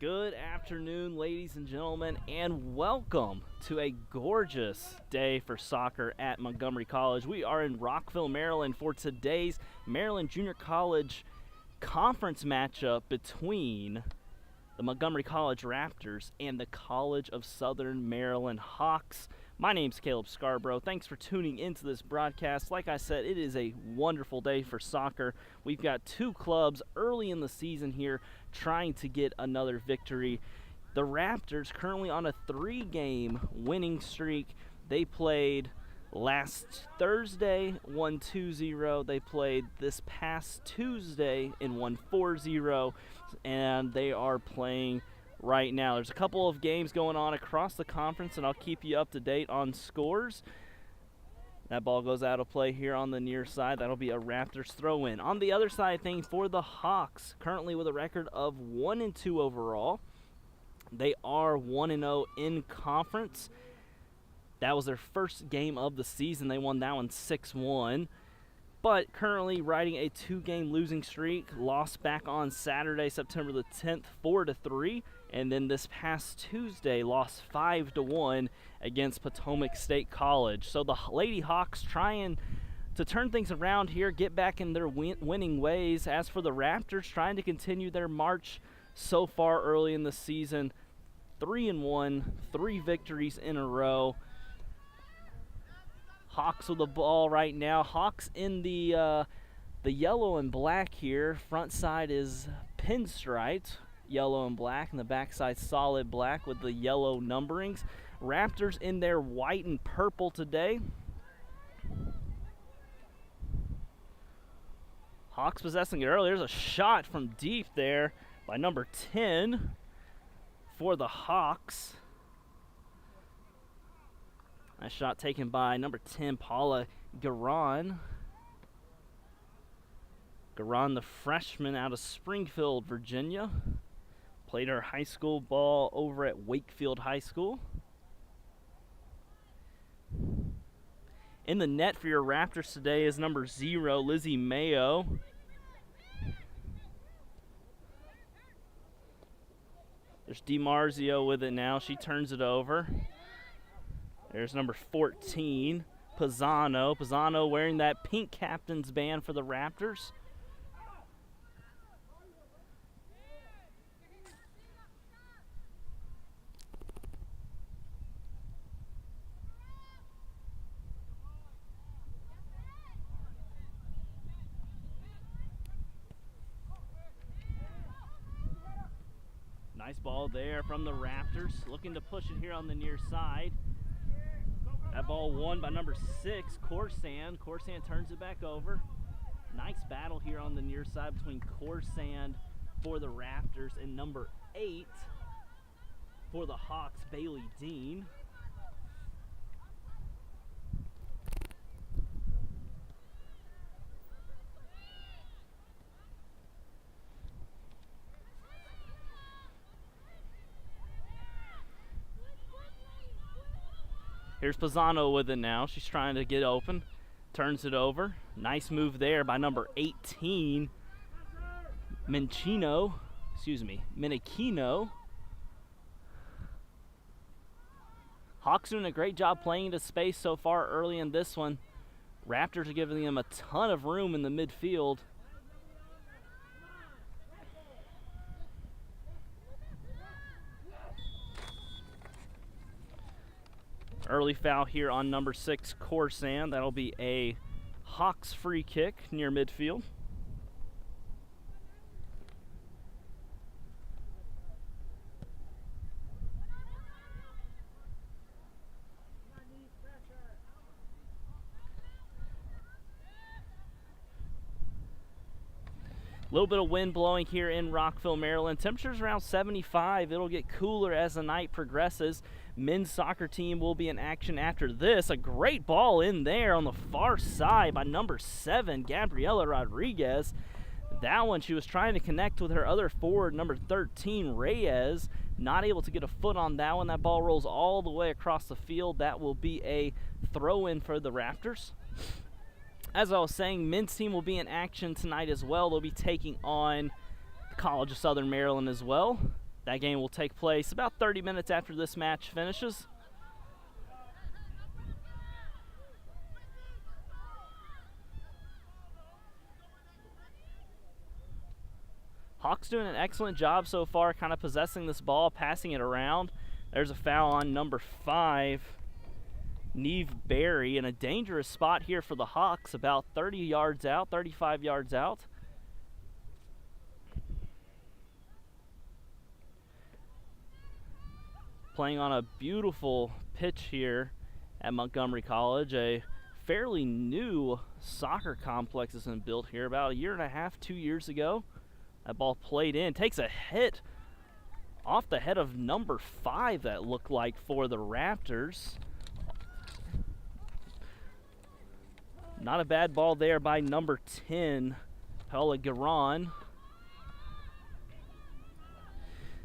Good afternoon, ladies and gentlemen, and welcome to a gorgeous day for soccer at Montgomery College. We are in Rockville, Maryland for today's Maryland Junior College conference matchup between the Montgomery College Raptors and the College of Southern Maryland Hawks. My name's Caleb Scarborough. Thanks for tuning into this broadcast. Like I said, it is a wonderful day for soccer. We've got two clubs early in the season here trying to get another victory. The Raptors currently on a 3-game winning streak. They played last Thursday, won 2-0. They played this past Tuesday and won 4-0, and they are playing right now. There's a couple of games going on across the conference, and I'll keep you up to date on scores. That ball goes out of play here on the near side. That'll be a Raptors throw-in. On the other side of things, for the Hawks, currently with a record of 1-2 overall. They are 1-0 in conference. That was their first game of the season. They won that one 6-1. But currently riding a 2-game losing streak. Lost back on Saturday, September the 10th, 4-3. And then this past Tuesday, lost 5-1 against Potomac State College. So the Lady Hawks trying to turn things around here, get back in their winning ways. As for the Raptors, trying to continue their march so far early in the season. 3-1, 3 victories in a row. Hawks with the ball right now. Hawks in the yellow and black here. Front side is pinstriped, yellow and black, and the back side solid black with the yellow numberings. Raptors in their white and purple today. Hawks possessing it early. There's a shot from deep there by number 10 for the Hawks. Nice shot taken by number 10, Paula Garan. Garan, the freshman out of Springfield, Virginia. Played her high school ball over at Wakefield High School. In the net for your Raptors today is number 0, Lizzie Mayo. There's DiMarzio with it now. She turns it over. There's number 14, Pisano. Pisano wearing that pink captain's band for the Raptors. Nice ball there from the Raptors. Looking to push it here on the near side. That ball won by number 6, Corsand. Corsand turns it back over. Nice battle here on the near side between Corsand for the Raptors and number 8 for the Hawks, Bailey Dean. Here's Pisano with it now. She's trying to get open. Turns it over. Nice move there by number 18, Minichino. Hawks doing a great job playing into space so far early in this one. Raptors are giving them a ton of room in the midfield. Early foul here on number 6, Corsand. That'll be a Hawks free kick near midfield. A little bit of wind blowing here in Rockville, Maryland. Temperatures around 75. It'll get cooler as the night progresses. Men's soccer team will be in action after this. A great ball in there on the far side by number 7, Gabriela Rodriguez. That one, she was trying to connect with her other forward, number 13, Reyes. Not able to get a foot on that one. That ball rolls all the way across the field. That will be a throw-in for the Raptors. As I was saying, men's team will be in action tonight as well. They'll be taking on the College of Southern Maryland as well. That game will take place about 30 minutes after this match finishes. Hawks doing an excellent job so far, kind of possessing this ball, passing it around. There's a foul on number 5, Neve Berry, in a dangerous spot here for the Hawks, about 30 yards out, 35 yards out. Playing on a beautiful pitch here at Montgomery College. A fairly new soccer complex has been built here about a year and a half, 2 years ago. That ball played in, takes a hit off the head of number 5, that looked like, for the Raptors. Not a bad ball there by number 10, Paula Garon.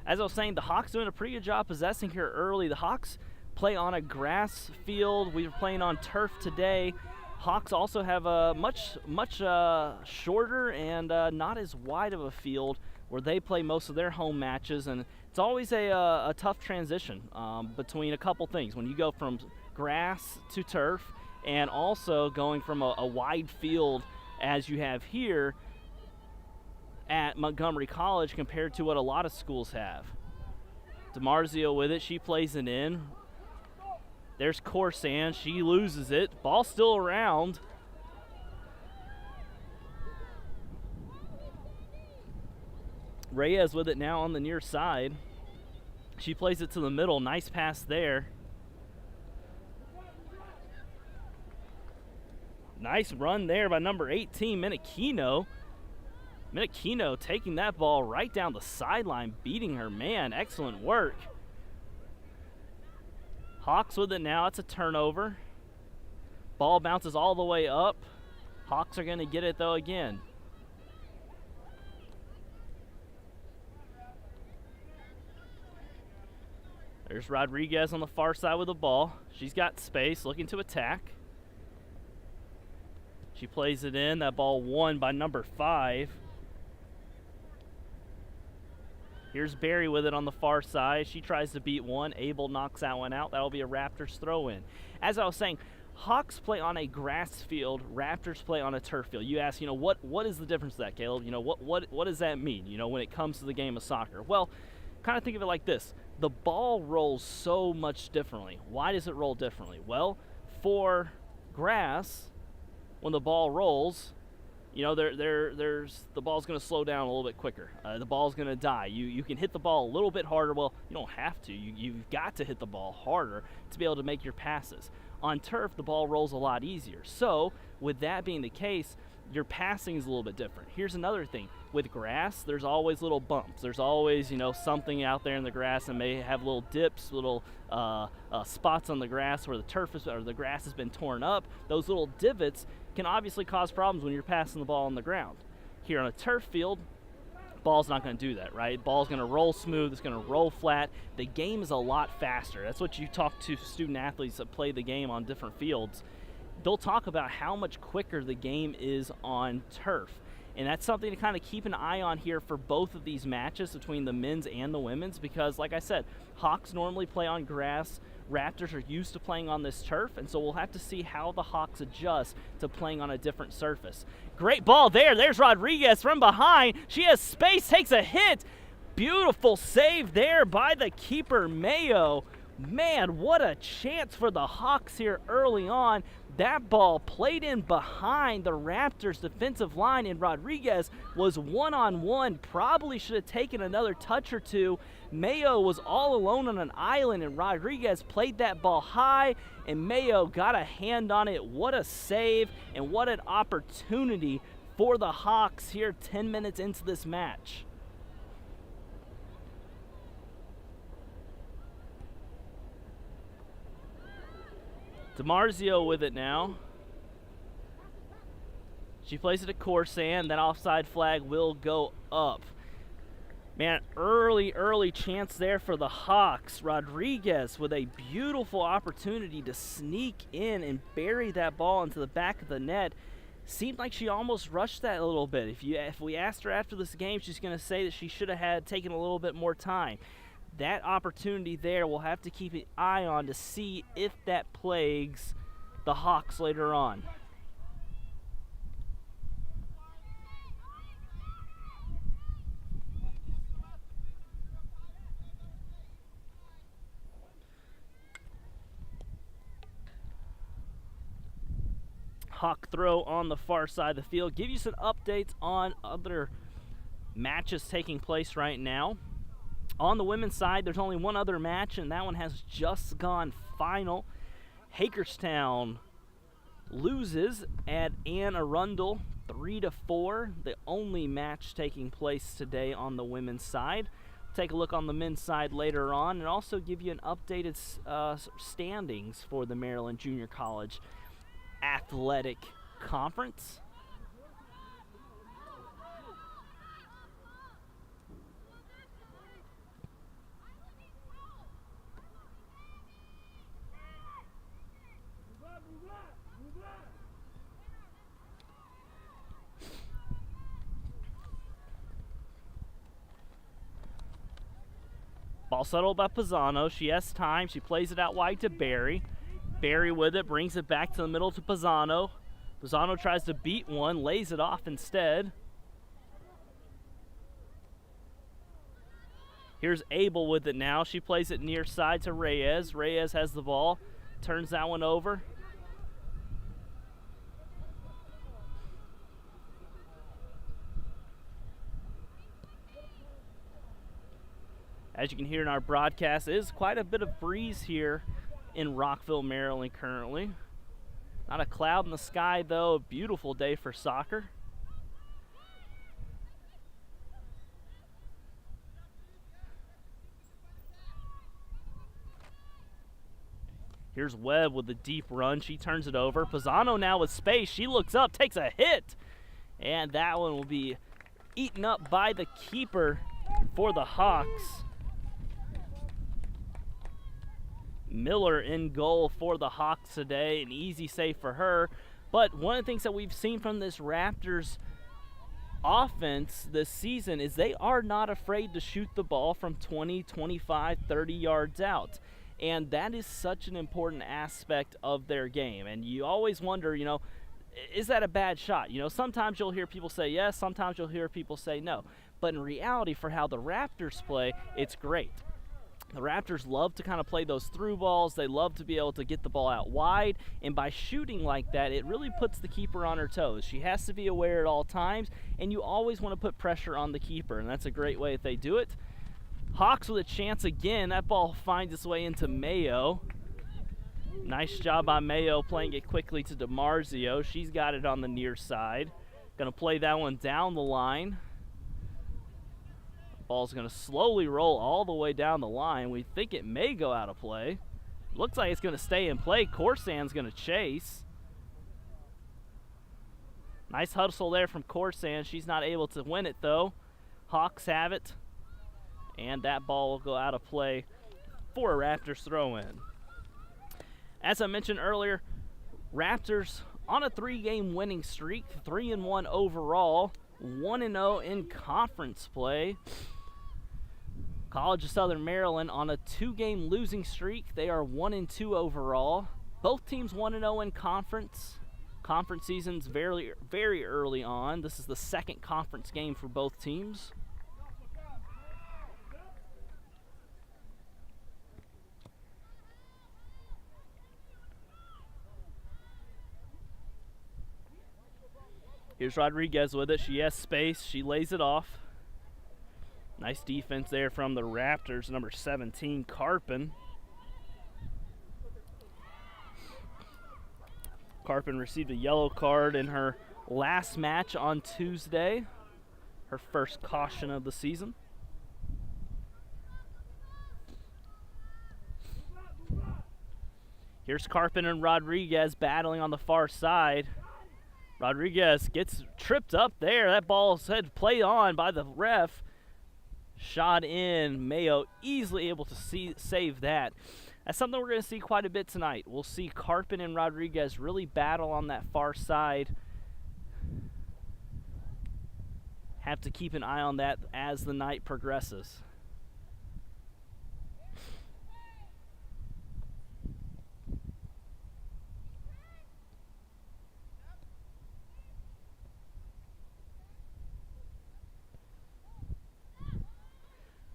As I was saying, the Hawks doing a pretty good job possessing here early. The Hawks play on a grass field. We were playing on turf today. Hawks also have a much shorter and not as wide of a field where they play most of their home matches, and it's always a tough transition between a couple things. When you go from grass to turf, and also going from a wide field as you have here at Montgomery College compared to what a lot of schools have. DiMarzio with it, she plays it in. There's Corsan, she loses it. Ball still around. Reyes with it now on the near side. She plays it to the middle, nice pass there. Nice run there by number 18, Minikino. Minikino taking that ball right down the sideline, beating her man. Excellent work. Hawks with it now. It's a turnover. Ball bounces all the way up. Hawks are going to get it, though, again. There's Rodriguez on the far side with the ball. She's got space, looking to attack. She plays it in. That ball won by number 5. Here's Berry with it on the far side. She tries to beat one. Abel knocks that one out. That'll be a Raptors throw-in. As I was saying, Hawks play on a grass field. Raptors play on a turf field. You ask, what is the difference to that, Caleb? What does that mean, when it comes to the game of soccer? Well, kind of think of it like this. The ball rolls so much differently. Why does it roll differently? Well, for grass, when the ball rolls, there's the ball's going to slow down a little bit quicker. The ball's going to die. You can hit the ball a little bit harder. Well, you don't have to. You've got to hit the ball harder to be able to make your passes. On turf, the ball rolls a lot easier. So, with that being the case, your passing is a little bit different. Here's another thing. With grass, there's always little bumps. There's always, something out there in the grass and may have little dips, little spots on the grass where the grass has been torn up. Those little divots can obviously cause problems when you're passing the ball on the ground. Here on a turf field, ball's not going to do that, right? Ball's going to roll smooth. It's going to roll flat. The game is a lot faster. That's what you talk to student athletes that play the game on different fields. They'll talk about how much quicker the game is on turf. And that's something to kind of keep an eye on here for both of these matches between the men's and the women's because, like I said, Hawks normally play on grass. Raptors are used to playing on this turf, and so we'll have to see how the Hawks adjust to playing on a different surface. Great ball there. There's Rodriguez from behind. She has space, takes a hit. Beautiful save there by the keeper, Mayo. Man, what a chance for the Hawks here early on. That ball played in behind the Raptors' defensive line, and Rodriguez was one-on-one. Probably should have taken another touch or two. Mayo was all alone on an island, and Rodriguez played that ball high, and Mayo got a hand on it. What a save, and what an opportunity for the Hawks here 10 minutes into this match. DiMarzio with it now. She plays it to Corsan. That offside flag will go up. Man, early chance there for the Hawks. Rodriguez with a beautiful opportunity to sneak in and bury that ball into the back of the net. seemed like she almost rushed that a little bit. If we asked her after this game, she's going to say that she should have had taken a little bit more time. That opportunity there, we'll have to keep an eye on to see if that plagues the Hawks later on. Hawk throw on the far side of the field. Give you some updates on other matches taking place right now. On the women's side, there's only one other match, and that one has just gone final. Hagerstown loses at Anne Arundel 3-4, the only match taking place today on the women's side. Take a look on the men's side later on, and also give you an updated standings for the Maryland Junior College Athletic Conference. Ball settled by Pisano. She has time. She plays it out wide to Barry. Barry with it, brings it back to the middle to Pisano. Pisano tries to beat one, lays it off instead. Here's Abel with it now. She plays it near side to Reyes. Reyes has the ball, turns that one over. As you can hear in our broadcast, it is quite a bit of breeze here in Rockville, Maryland currently. Not a cloud in the sky though, a beautiful day for soccer. Here's Webb with the deep run. She turns it over. Pisano now with space. She looks up, takes a hit. And that one will be eaten up by the keeper for the Hawks. Miller in goal for the Hawks today, an easy save for her. But one of the things that we've seen from this Raptors offense this season is they are not afraid to shoot the ball from 20, 25, 30 yards out. And that is such an important aspect of their game. And you always wonder, is that a bad shot? Sometimes you'll hear people say yes, sometimes you'll hear people say no. But in reality, for how the Raptors play, it's great. The Raptors love to kind of play those through balls. They love to be able to get the ball out wide. And by shooting like that, it really puts the keeper on her toes. She has to be aware at all times, and you always want to put pressure on the keeper, and that's a great way that they do it. Hawks with a chance again. That ball finds its way into Mayo. Nice job by Mayo playing it quickly to DiMarzio. She's got it on the near side. Going to play that one down the line. Ball's going to slowly roll all the way down the line. We think it may go out of play. Looks like it's going to stay in play. Corsan's going to chase. Nice hustle there from Corsan. She's not able to win it, though. Hawks have it. And that ball will go out of play for a Raptors throw-in. As I mentioned earlier, Raptors on a 3-game winning streak, 3-1 overall, 1-0 in conference play. College of Southern Maryland on a 2-game losing streak. They are 1-2 overall. Both teams 1-0 in conference. Conference season's very, very early on. This is the second conference game for both teams. Here's Rodriguez with it. She has space. She lays it off. Nice defense there from the Raptors, number 17, Carpin. Carpin received a yellow card in her last match on Tuesday, her first caution of the season. Here's Carpin and Rodriguez battling on the far side. Rodriguez gets tripped up there. That ball said play on by the ref. Shot in. Mayo easily able to save that. That's something we're going to see quite a bit tonight. We'll see Carpin and Rodriguez really battle on that far side have to keep an eye on that as the night progresses.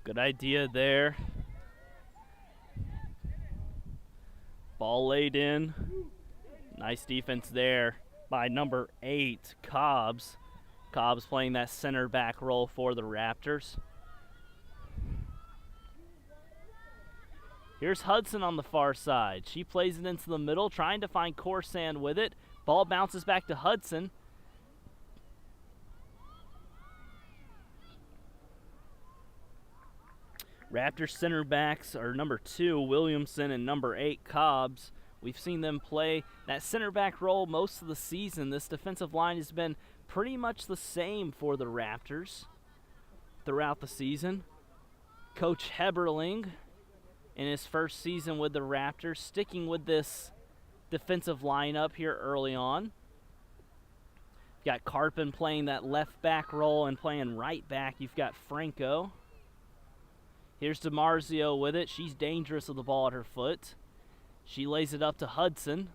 Good idea there. Ball laid in. Nice defense there by number 8, Cobbs. Cobbs playing that center back role for the Raptors. Here's Hudson on the far side. She plays it into the middle, trying to find Corsan with it. Ball bounces back to Hudson. Raptors center backs are number 2, Williamson, and number 8, Cobbs. We've seen them play that center back role most of the season. This defensive line has been pretty much the same for the Raptors throughout the season. Coach Heberling, in his first season with the Raptors, sticking with this defensive lineup here early on. You've got Carpin playing that left back role and playing right back. You've got Franco. Here's DiMarzio with it. She's dangerous with the ball at her foot. She lays it up to Hudson.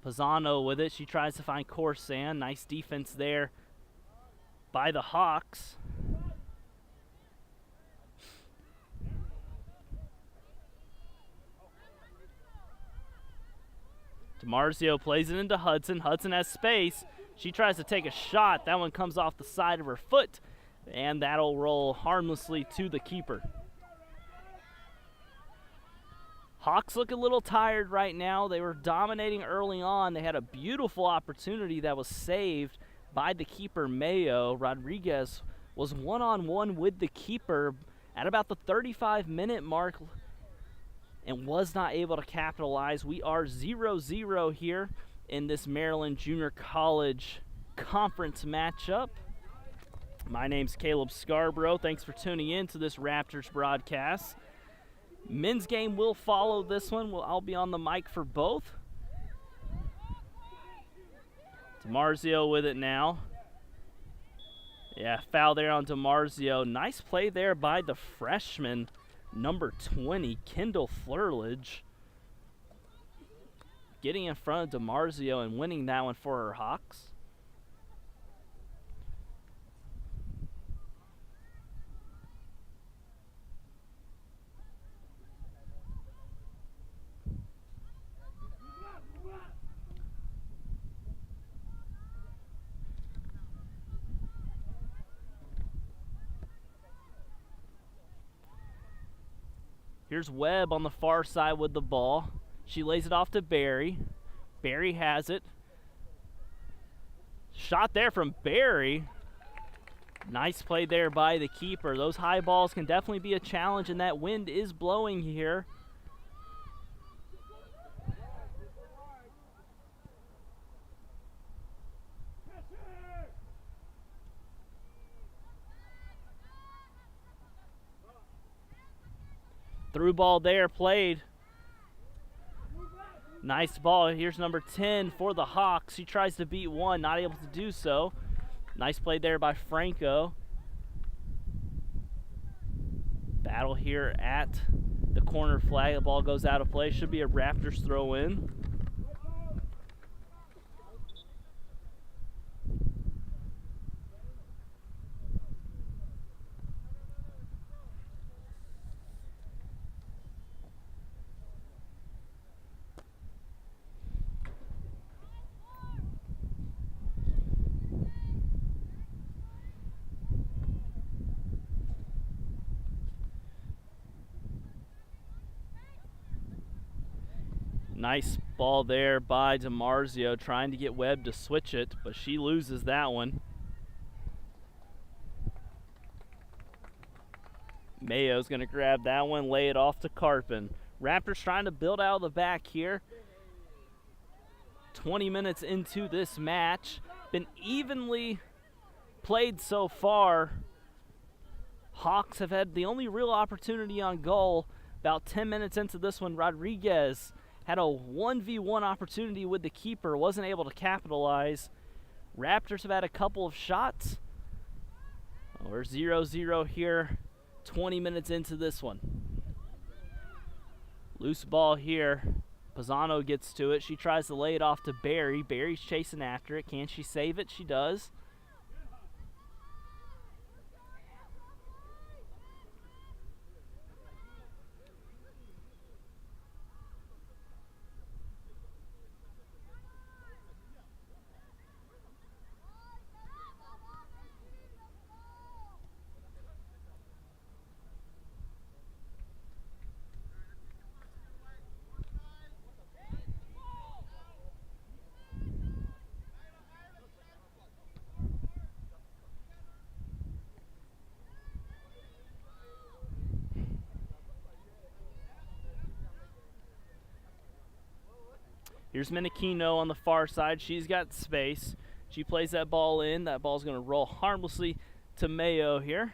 Pisano with it. She tries to find Corsan. Nice defense there by the Hawks. DiMarzio plays it into Hudson. Hudson has space. She tries to take a shot. That one comes off the side of her foot, and that'll roll harmlessly to the keeper. Hawks look a little tired right now. They were dominating early on. They had a beautiful opportunity that was saved by the keeper, Mayo. Rodriguez was one-on-one with the keeper at about the 35-minute mark and was not able to capitalize. We are 0-0 here in this Maryland Junior College Conference matchup. My name's Caleb Scarborough. Thanks for tuning in to this Raptors broadcast. Men's game will follow this one. I'll be on the mic for both. DiMarzio with it now. Yeah, foul there on DiMarzio. Nice play there by the freshman, number 20, Kendall Flurlage. Getting in front of DiMarzio and winning that one for her Hawks. Here's Webb on the far side with the ball. She lays it off to Barry. Barry has it. Shot there from Barry. Nice play there by the keeper. Those high balls can definitely be a challenge, and that wind is blowing here. Through ball there, played. Nice ball. Here's number 10 for the Hawks. She tries to beat one, not able to do so. Nice play there by Franco. Battle here at the corner flag. The ball goes out of play. Should be a Raptors throw in. Nice ball there by DiMarzio, trying to get Webb to switch it, but she loses that one. Mayo's going to grab that one, lay it off to Carpin. Raptors trying to build out of the back here. 20 minutes into this match. Been evenly played so far. Hawks have had the only real opportunity on goal. About 10 minutes into this one, Rodriguez had a 1v1 opportunity with the keeper, wasn't able to capitalize. Raptors have had a couple of shots. We're 0-0 here, 20 minutes into this one. Loose ball here. Pisano gets to it. She tries to lay it off to Barry. Barry's chasing after it. Can she save it? She does. Here's Menachino on the far side. She's got space. She plays that ball in. That ball's going to roll harmlessly to Mayo here.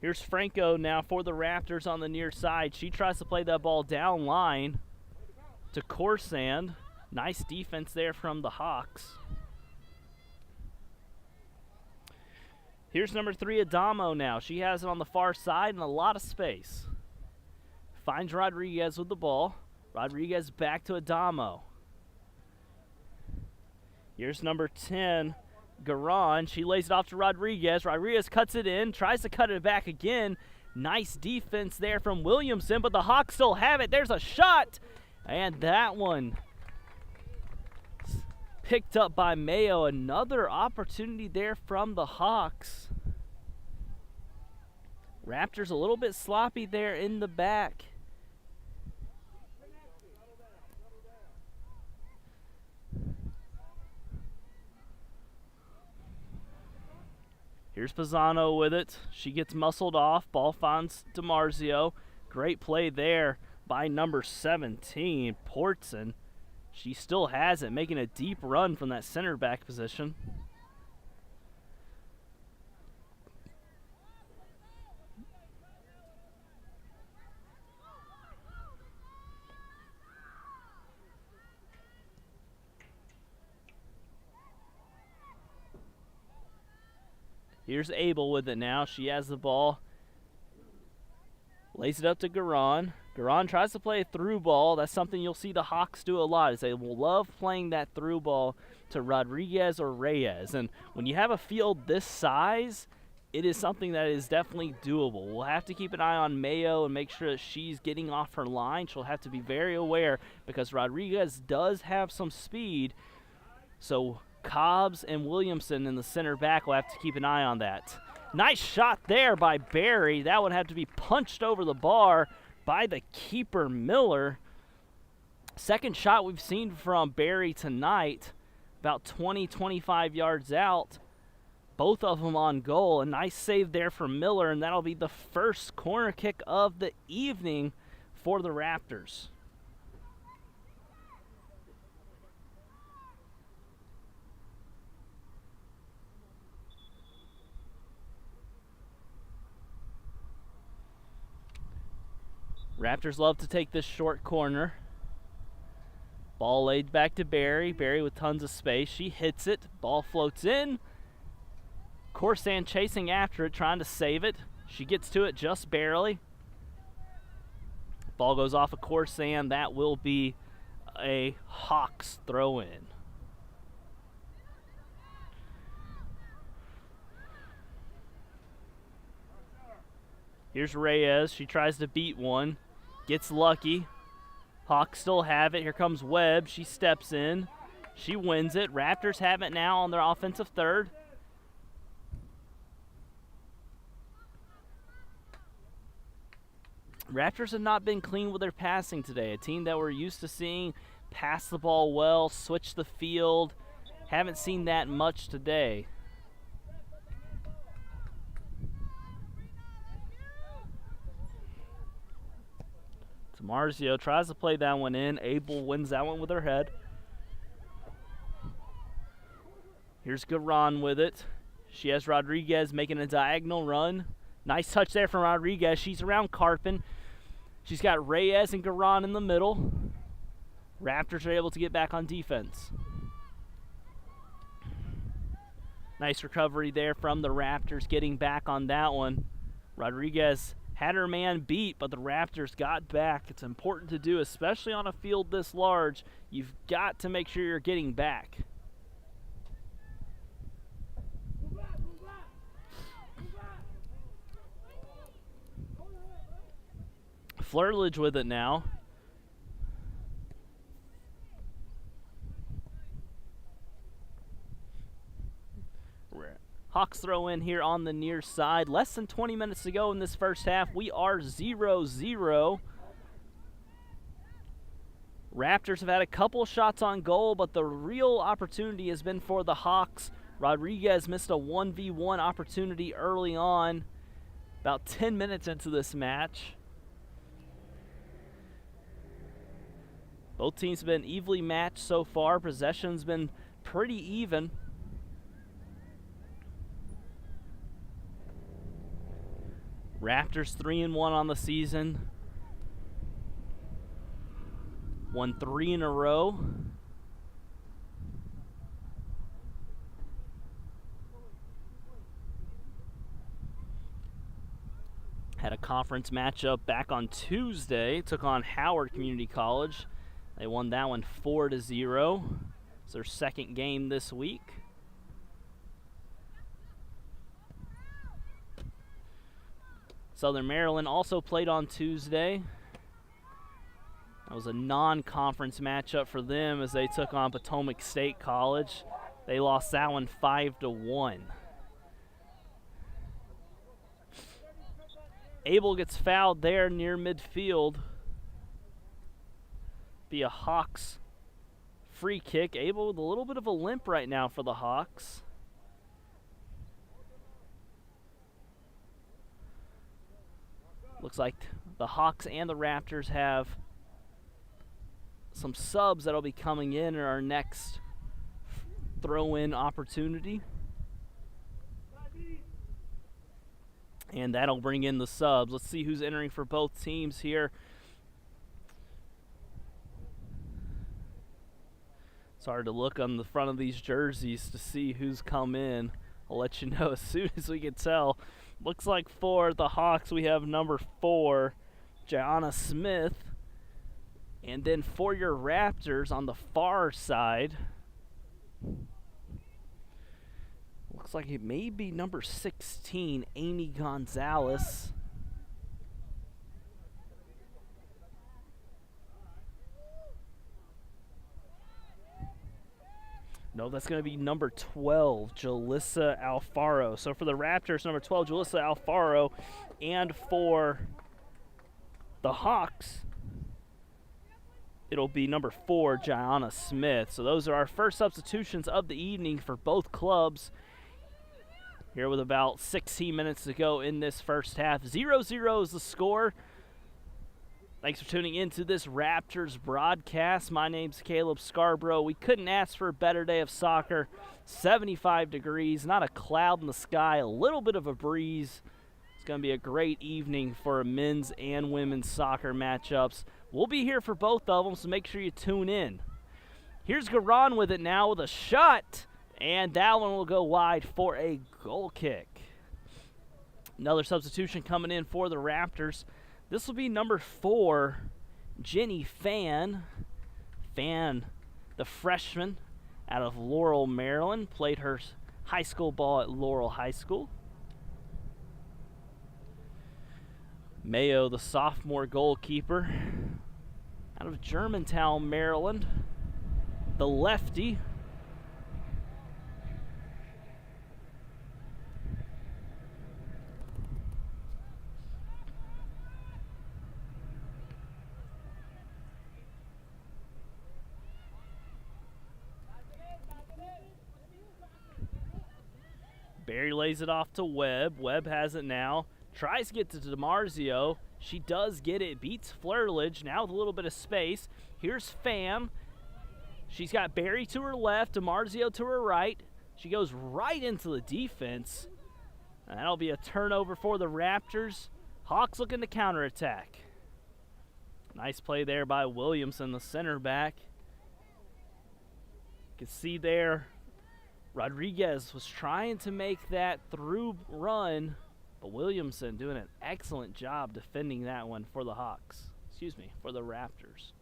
Here's Franco now for the Raptors on the near side. She tries to play that ball down line to Corsand. Nice defense there from the Hawks. Here's number 3, Adamo now. She has it on the far side and a lot of space. Finds Rodriguez with the ball. Rodriguez back to Adamo. Here's number 10, Garon. She lays it off to Rodriguez. Rodriguez cuts it in, tries to cut it back again. Nice defense there from Williamson, but the Hawks still have it. There's a shot, and that one picked up by Mayo. Another opportunity there from the Hawks. Raptors a little bit sloppy there in the back. Here's Pisano with it. She gets muscled off. Ball finds DiMarzio. Great play there by number 17, Portson. She still has it, making a deep run from that center back position. Here's Abel with it now. She has the ball. Lays it up to Garon. Garon tries to play a through ball. That's something you'll see the Hawks do a lot, is they will love playing that through ball to Rodriguez or Reyes. And when you have a field this size, it is something that is definitely doable. We'll have to keep an eye on Mayo and make sure that she's getting off her line. She'll have to be very aware because Rodriguez does have some speed. So Cobbs and Williamson in the center back will have to keep an eye on that. Nice shot there by Barry. That would have to be punched over the bar by the keeper, Miller. Second shot we've seen from Barry tonight, about 20, 25 yards out. Both of them on goal. A nice save there from Miller, and that'll be the first corner kick of the evening for the Raptors. Raptors love to take this short corner. Ball laid back to Barry. Barry with tons of space. She hits it. Ball floats in. Corsand chasing after it, trying to save it. She gets to it just barely. Ball goes off of Corsand. That will be a Hawks throw-in. Here's Reyes. She tries to beat one. Gets lucky. Hawks still have it. Here comes Webb. She steps in. She wins it. Raptors have it now on their offensive third. Raptors have not been clean with their passing today. A team that we're used to seeing pass the ball well, switch the field. Haven't seen that much today. DiMarzio tries to play that one in. Abel wins that one with her head. Here's Garon with it. She has Rodriguez making a diagonal run. Nice touch there from Rodriguez. She's around Carpin. She's got Reyes and Garan in the middle. Raptors are able to get back on defense. Nice recovery there from the Raptors, getting back on that one. Rodriguez had her man beat, but the Raptors got back. It's important to do, especially on a field this large. You've got to make sure you're getting back. Flurlage with it now. Hawks throw in here on the near side. Less than 20 minutes to go in this first half. We are 0-0. Raptors have had a couple shots on goal, but the real opportunity has been for the Hawks. Rodriguez missed a 1v1 opportunity early on, about 10 minutes into this match. Both teams have been evenly matched so far. Possession's been pretty even. Raptors 3-1 on the season. Won 3 in a row. Had a conference matchup back on Tuesday. Took on Howard Community College. They won that one 4-0. It's their second game this week. Southern Maryland also played on Tuesday. That was a non-conference matchup for them as they took on Potomac State College. They lost that one 5-1. Abel gets fouled there near midfield. Be a Hawks free kick. Abel with a little bit of a limp right now for the Hawks. Looks like the Hawks and the Raptors have some subs that'll be coming in our next throw-in opportunity. And that'll bring in the subs. Let's see who's entering for both teams here. It's hard to look on the front of these jerseys to see who's come in. I'll let you know as soon as we can tell. Looks like for the Hawks we have number 4, Gianna Smith. And then for your Raptors on the far side, looks like it may be number 16, Amy Gonzalez. No, that's going to be number 12, Jalissa Alfaro. So for the Raptors, number 12, Jalissa Alfaro. And for the Hawks, it'll be number 4, Gianna Smith. So those are our first substitutions of the evening for both clubs. Here with about 16 minutes to go in this first half. 0-0 is the score. Thanks for tuning into this Raptors broadcast. My name's Caleb Scarborough. We couldn't ask for a better day of soccer. 75 degrees, not a cloud in the sky, a little bit of a breeze. It's going to be a great evening for men's and women's soccer matchups. We'll be here for both of them, so make sure you tune in. Here's Garan with it now with a shot, and that one will go wide for a goal kick. Another substitution coming in for the Raptors. This will be number 4, Jenny Fan. Fan, the freshman out of Laurel, Maryland, played her high school ball at Laurel High School. Mayo, the sophomore goalkeeper out of Germantown, Maryland, the lefty. Barry lays it off to Webb. Webb has it now. Tries to get to DiMarzio. She does get it. Beats Flurlage. Now with a little bit of space. Here's Pham. She's got Barry to her left. DiMarzio to her right. She goes right into the defense. And that'll be a turnover for the Raptors. Hawks looking to counterattack. Nice play there by Williamson, the center back. You can see there, Rodriguez was trying to make that through run, but Williamson doing an excellent job defending that one for the Hawks. Excuse me, for the Raptors.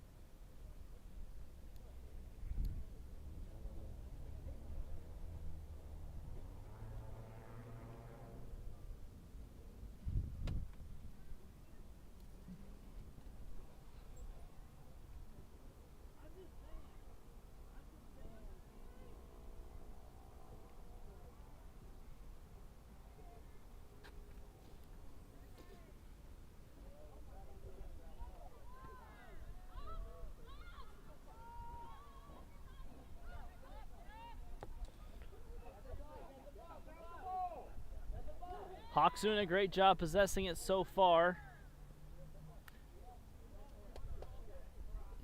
Hawks doing a great job possessing it so far.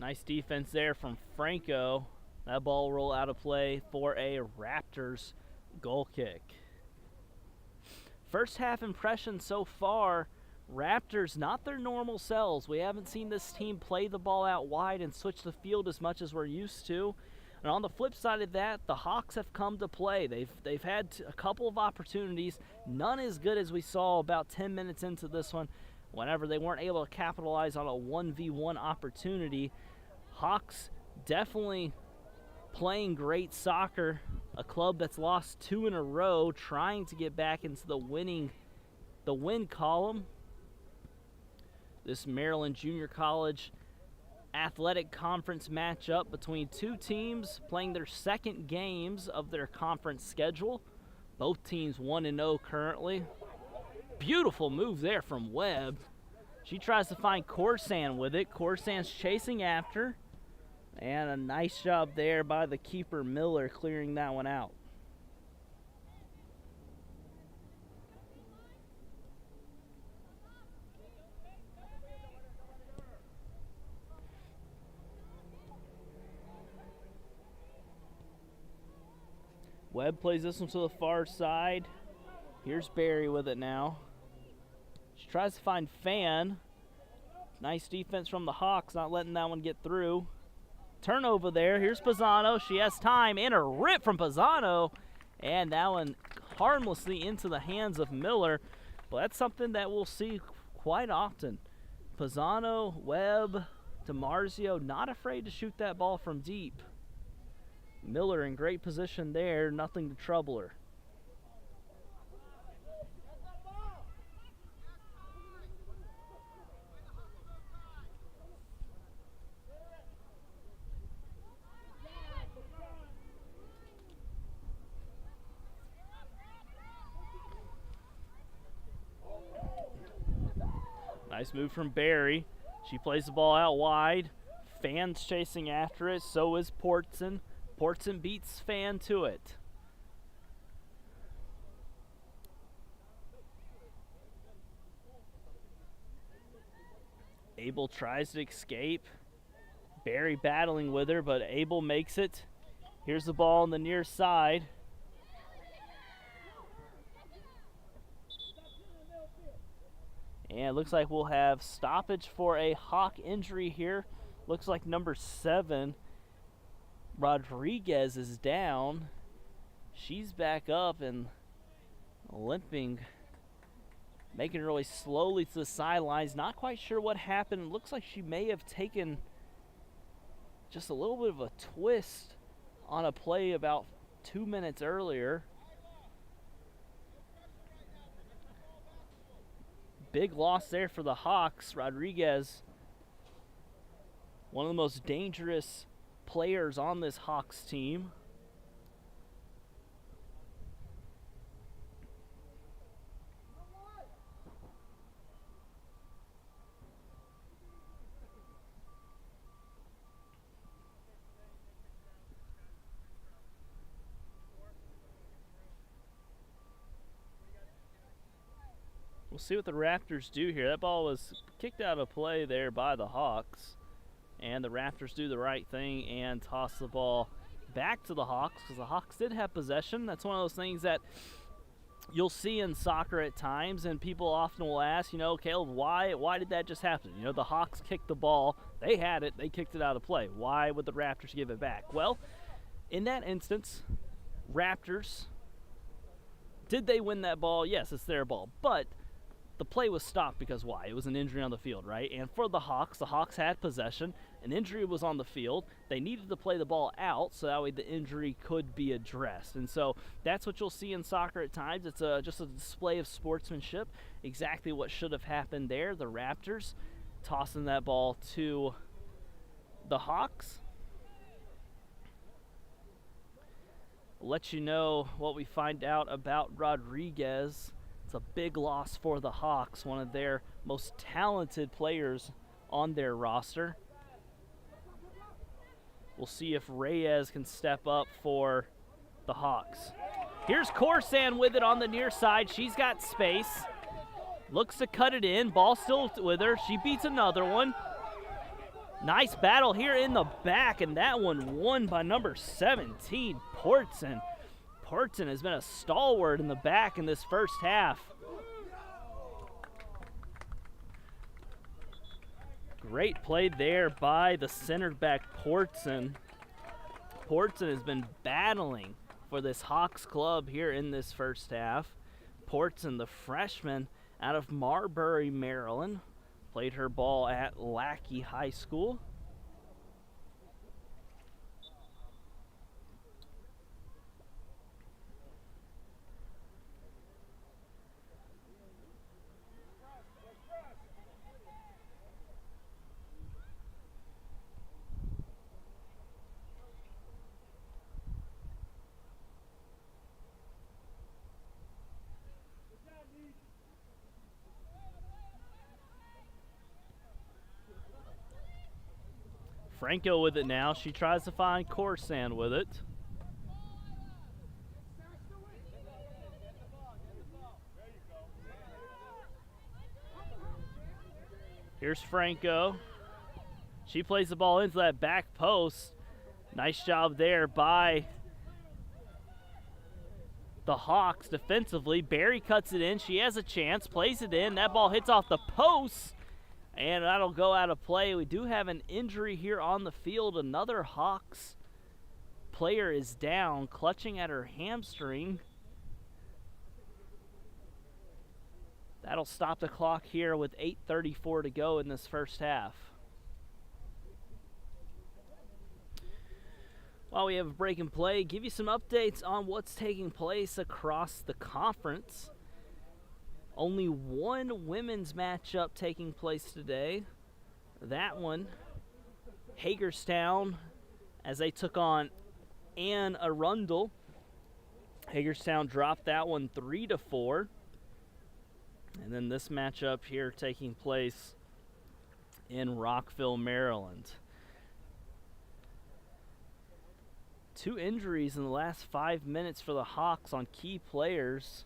Nice defense there from Franco. That ball roll out of play for a Raptors goal kick. First half impression so far, Raptors not their normal selves. We haven't seen this team play the ball out wide and switch the field as much as we're used to. And on the flip side of that, the Hawks have come to play. They've had a couple of opportunities, none as good as we saw about 10 minutes into this one, whenever they weren't able to capitalize on a 1v1 opportunity. Hawks definitely playing great soccer, a club that's lost 2 in a row, trying to get back into the win column. This Maryland Junior College Athletic Conference matchup between two teams playing their second games of their conference schedule. Both teams 1-0 currently. Beautiful move there from Webb. She tries to find Corsan with it. Corsan's chasing after. And a nice job there by the keeper Miller clearing that one out. Webb plays this one to the far side. Here's Barry with it now. She tries to find Fan. Nice defense from the Hawks, not letting that one get through. Turnover there. Here's Pisano. She has time, and a rip from Pisano. And that one harmlessly into the hands of Miller. Well, that's something that we'll see quite often. Pisano, Webb, DiMarzio, not afraid to shoot that ball from deep. Miller in great position there, nothing to trouble her. Nice move from Barry. She plays the ball out wide. Fan's chasing after it, so is Portson. Portson beats Fan to it. Abel tries to escape. Barry battling with her, but Abel makes it. Here's the ball on the near side. And it looks like we'll have stoppage for a Hawk injury here. Looks like number 7, Rodriguez, is down. She's back up and limping, making her way slowly to the sidelines. Not quite sure what happened. Looks like she may have taken just a little bit of a twist on a play about 2 minutes earlier. Big loss there for the Hawks. Rodriguez, one of the most dangerous players on this Hawks team. We'll see what the Raptors do here. That ball was kicked out of play there by the Hawks. And the Raptors do the right thing and toss the ball back to the Hawks because the Hawks did have possession. That's one of those things that you'll see in soccer at times, and people often will ask, Caleb, why did that just happen? The Hawks kicked the ball. They had it. They kicked it out of play. Why would the Raptors give it back? Well, in that instance, Raptors, did they win that ball? Yes, it's their ball. But the play was stopped because why? It was an injury on the field, right? And for the Hawks had possession. An injury was on the field. They needed to play the ball out so that way the injury could be addressed. And so that's what you'll see in soccer at times. It's just a display of sportsmanship. Exactly what should have happened there. The Raptors tossing that ball to the Hawks. Let you know what we find out about Rodriguez. It's a big loss for the Hawks, one of their most talented players on their roster. We'll see if Reyes can step up for the Hawks. Here's Corsan with it on the near side. She's got space. Looks to cut it in. Ball still with her. She beats another one. Nice battle here in the back, and that one won by number 17, Portson. Portson has been a stalwart in the back in this first half. Great play there by the center back, Portson. Portson has been battling for this Hawks club here in this first half. Portson, the freshman out of Marbury, Maryland, played her ball at Lackey High School. Franco with it now. She tries to find Corsan with it. Here's Franco. She plays the ball into that back post. Nice job there by the Hawks defensively. Barry cuts it in. She has a chance, plays it in. That ball hits off the post, and that'll go out of play. We do have an injury here on the field. Another Hawks player is down, clutching at her hamstring. That'll stop the clock here with 8:34 to go in this first half. While we have a break in play, give you some updates on what's taking place across the conference. Only one women's matchup taking place today. That one, Hagerstown, as they took on Ann Arundel. Hagerstown dropped that one 3-4. And then this matchup here taking place in Rockville, Maryland. 2 injuries in the last 5 minutes for the Hawks on key players.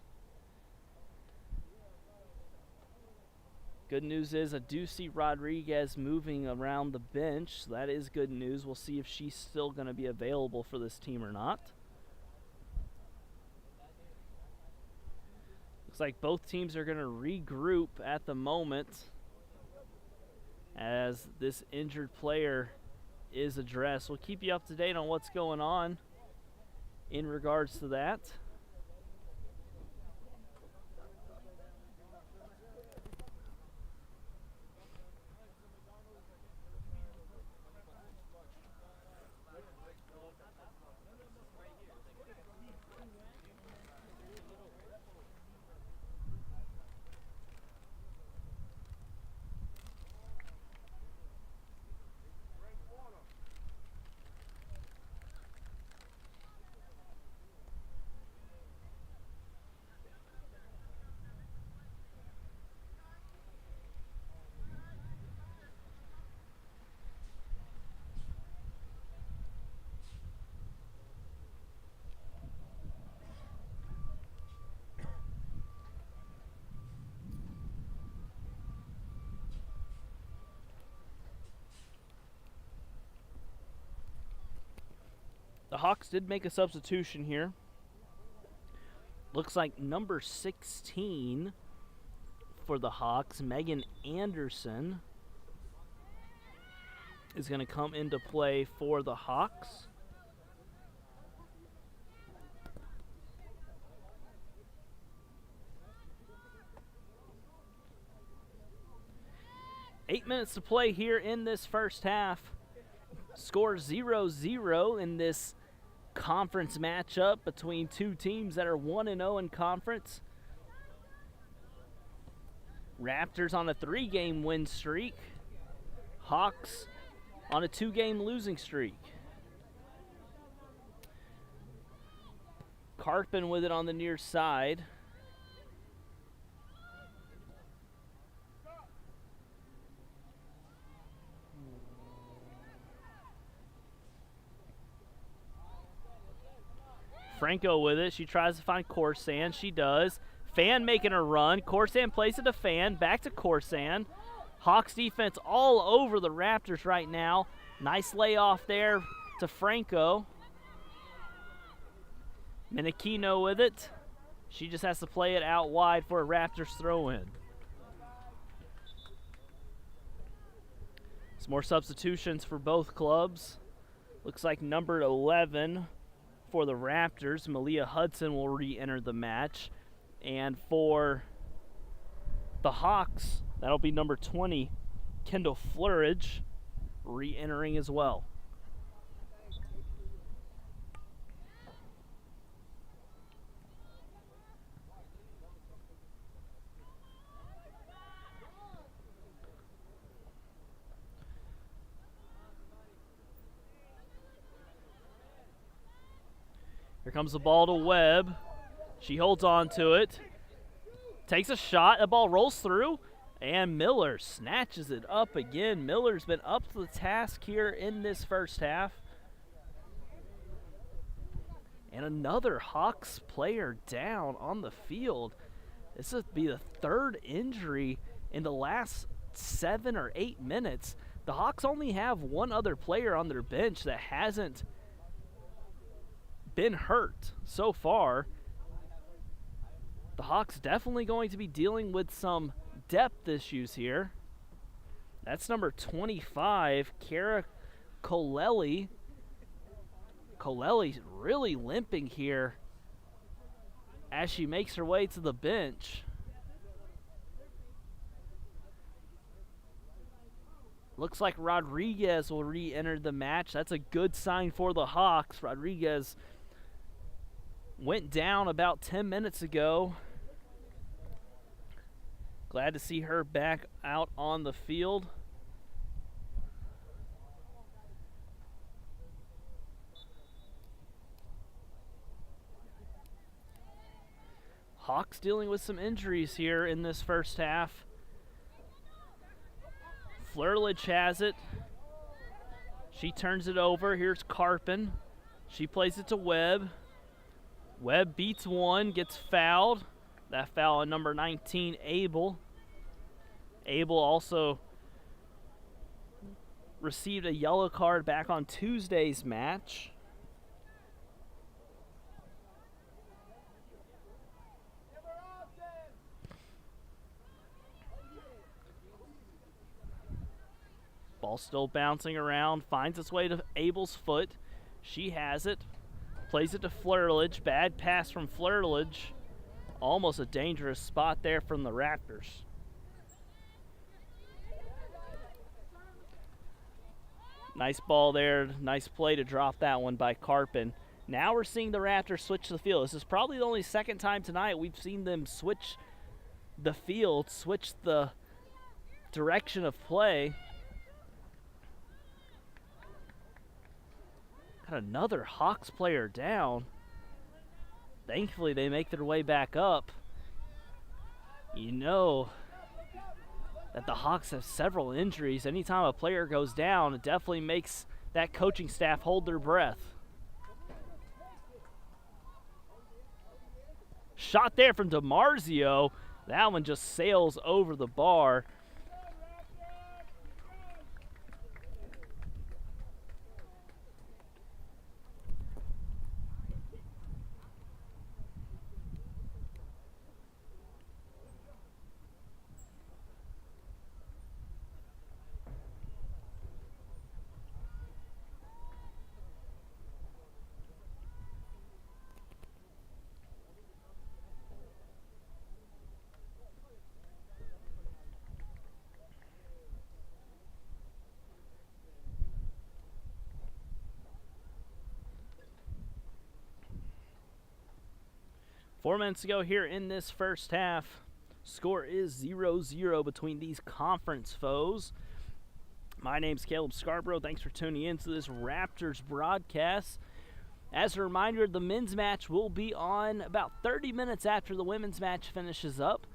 Good news is I do see Rodriguez moving around the bench. So that is good news. We'll see if she's still going to be available for this team or not. Looks like both teams are going to regroup at the moment as this injured player is addressed. We'll keep you up to date on what's going on in regards to that. The Hawks did make a substitution here. Looks like number 16 for the Hawks, Megan Anderson, is going to come into play for the Hawks. Eight minutes to play here in this first half. Score 0-0 in this conference matchup between two teams that are 1-0 in conference. Raptors on a 3-game win streak. Hawks on a 2-game losing streak. Carpin with it on the near side. Franco with it. She tries to find Corsan. She does. Fan making a run. Corsan plays it to Fan. Back to Corsan. Hawks defense all over the Raptors right now. Nice layoff there to Franco. Menachino with it. She just has to play it out wide for a Raptors throw-in. Some more substitutions for both clubs. Looks like number 11 for the Raptors, Malia Hudson, will re-enter the match. And for the Hawks, that'll be number 20, Kendall Flurridge, re-entering as well. Here comes the ball to Webb. She holds on to it. Takes a shot. The ball rolls through. And Miller snatches it up again. Miller's been up to the task here in this first half. And another Hawks player down on the field. This would be the third injury in the last 7 or 8 minutes. The Hawks only have one other player on their bench that hasn't been hurt so far. The Hawks definitely going to be dealing with some depth issues here. That's number 25, Kara Colelli. Colelli's really limping here as she makes her way to the bench. Looks like Rodriguez will re-enter the match. That's a good sign for the Hawks. Rodriguez went down about 10 minutes ago. Glad to see her back out on the field. Hawks dealing with some injuries here in this first half. Flurlich has it. She turns it over. Here's Carpin. She plays it to Webb. Webb beats one, gets fouled. That foul on number 19, Abel. Abel also received a yellow card back on Tuesday's match. Ball still bouncing around, finds its way to Abel's foot. She has it. Plays it to Flurlich. Bad pass from Flurlich. Almost a dangerous spot there from the Raptors. Nice ball there. Nice play to drop that one by Carpin. Now we're seeing the Raptors switch the field. This is probably the only second time tonight we've seen them switch the field, switch the direction of play. Got another Hawks player down. Thankfully, they make their way back up. You know that the Hawks have several injuries. Anytime a player goes down, it definitely makes that coaching staff hold their breath. Shot there from DiMarzio. That one just sails over the bar. 4 minutes to go here in this first half. Score is 0-0 between these conference foes. My name's Caleb Scarborough. Thanks for tuning in to this Raptors broadcast. As a reminder, the men's match will be on about 30 minutes after the women's match finishes up.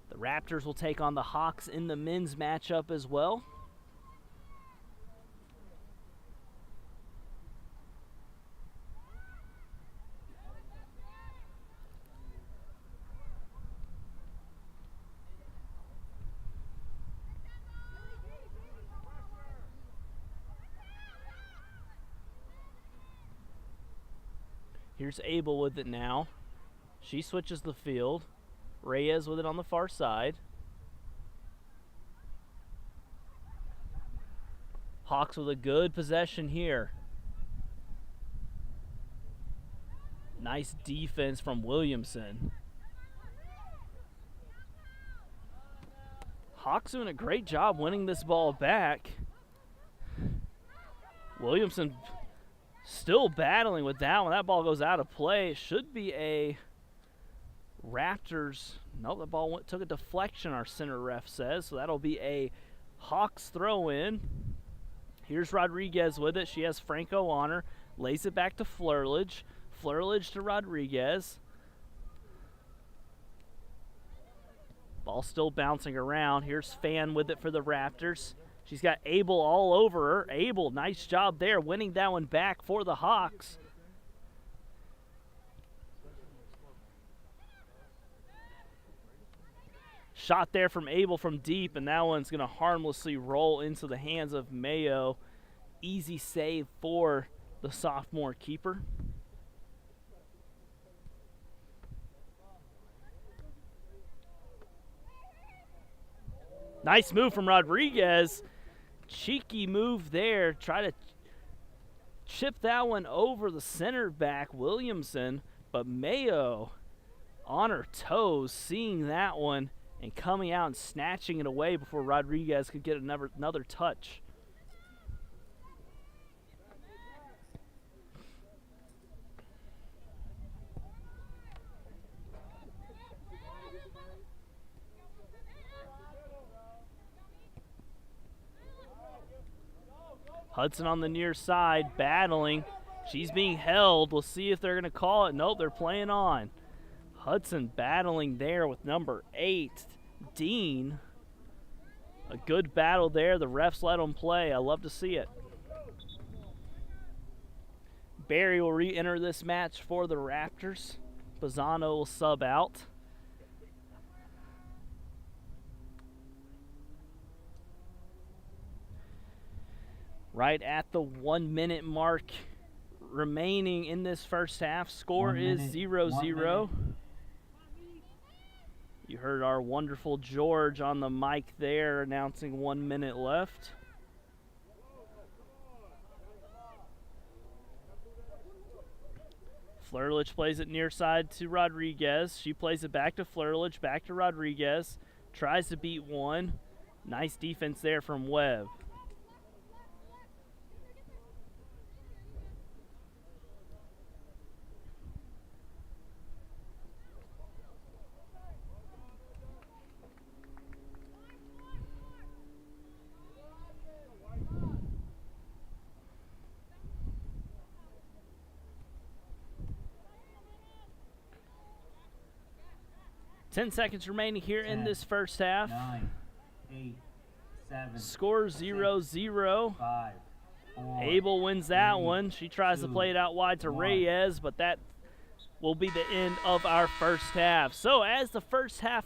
The Raptors will take on the Hawks in the men's matchup as well. Here's Abel with it now. She switches the field. Reyes with it on the far side. Hawks with a good possession here. Nice defense from Williamson. Hawks doing a great job winning this ball back. Williamson still battling with that one. That ball goes out of play. It should be a Raptors. No, the ball took a deflection, our center ref says. So that'll be a Hawks throw in. Here's Rodriguez with it. She has Franco on her. Lays it back to Flurlage. Flurlage to Rodriguez. Ball still bouncing around. Here's Fan with it for the Raptors. She's got Abel all over her. Abel, nice job there, winning that one back for the Hawks. Shot there from Abel from deep, and that one's going to harmlessly roll into the hands of Mayo. Easy save for the sophomore keeper. Nice move from Rodriguez. Cheeky move there. Try to chip that one over the center back, Williamson. But Mayo on her toes, seeing that one and coming out and snatching it away before Rodriguez could get another touch. Hudson on the near side, battling. She's being held. We'll see if they're going to call it. Nope, they're playing on. Hudson battling there with number 8, Dean. A good battle there. The refs let them play. I love to see it. Barry will re-enter this match for the Raptors. Bazzano will sub out. Right at the 1 minute mark remaining in this first half. Score is 0-0. You heard our wonderful George on the mic there announcing 1 minute left. Flurlich plays it near side to Rodriguez. She plays it back to Flurlich, back to Rodriguez. Tries to beat one. Nice defense there from Webb. Ten seconds remaining here 10, in this first half. 9, 8, 7. Score 0-0. 5, 4, Abel wins that 3, one. She tries to 2, play it out wide to 1. Reyes, but that will be the end of our first half. So as the first half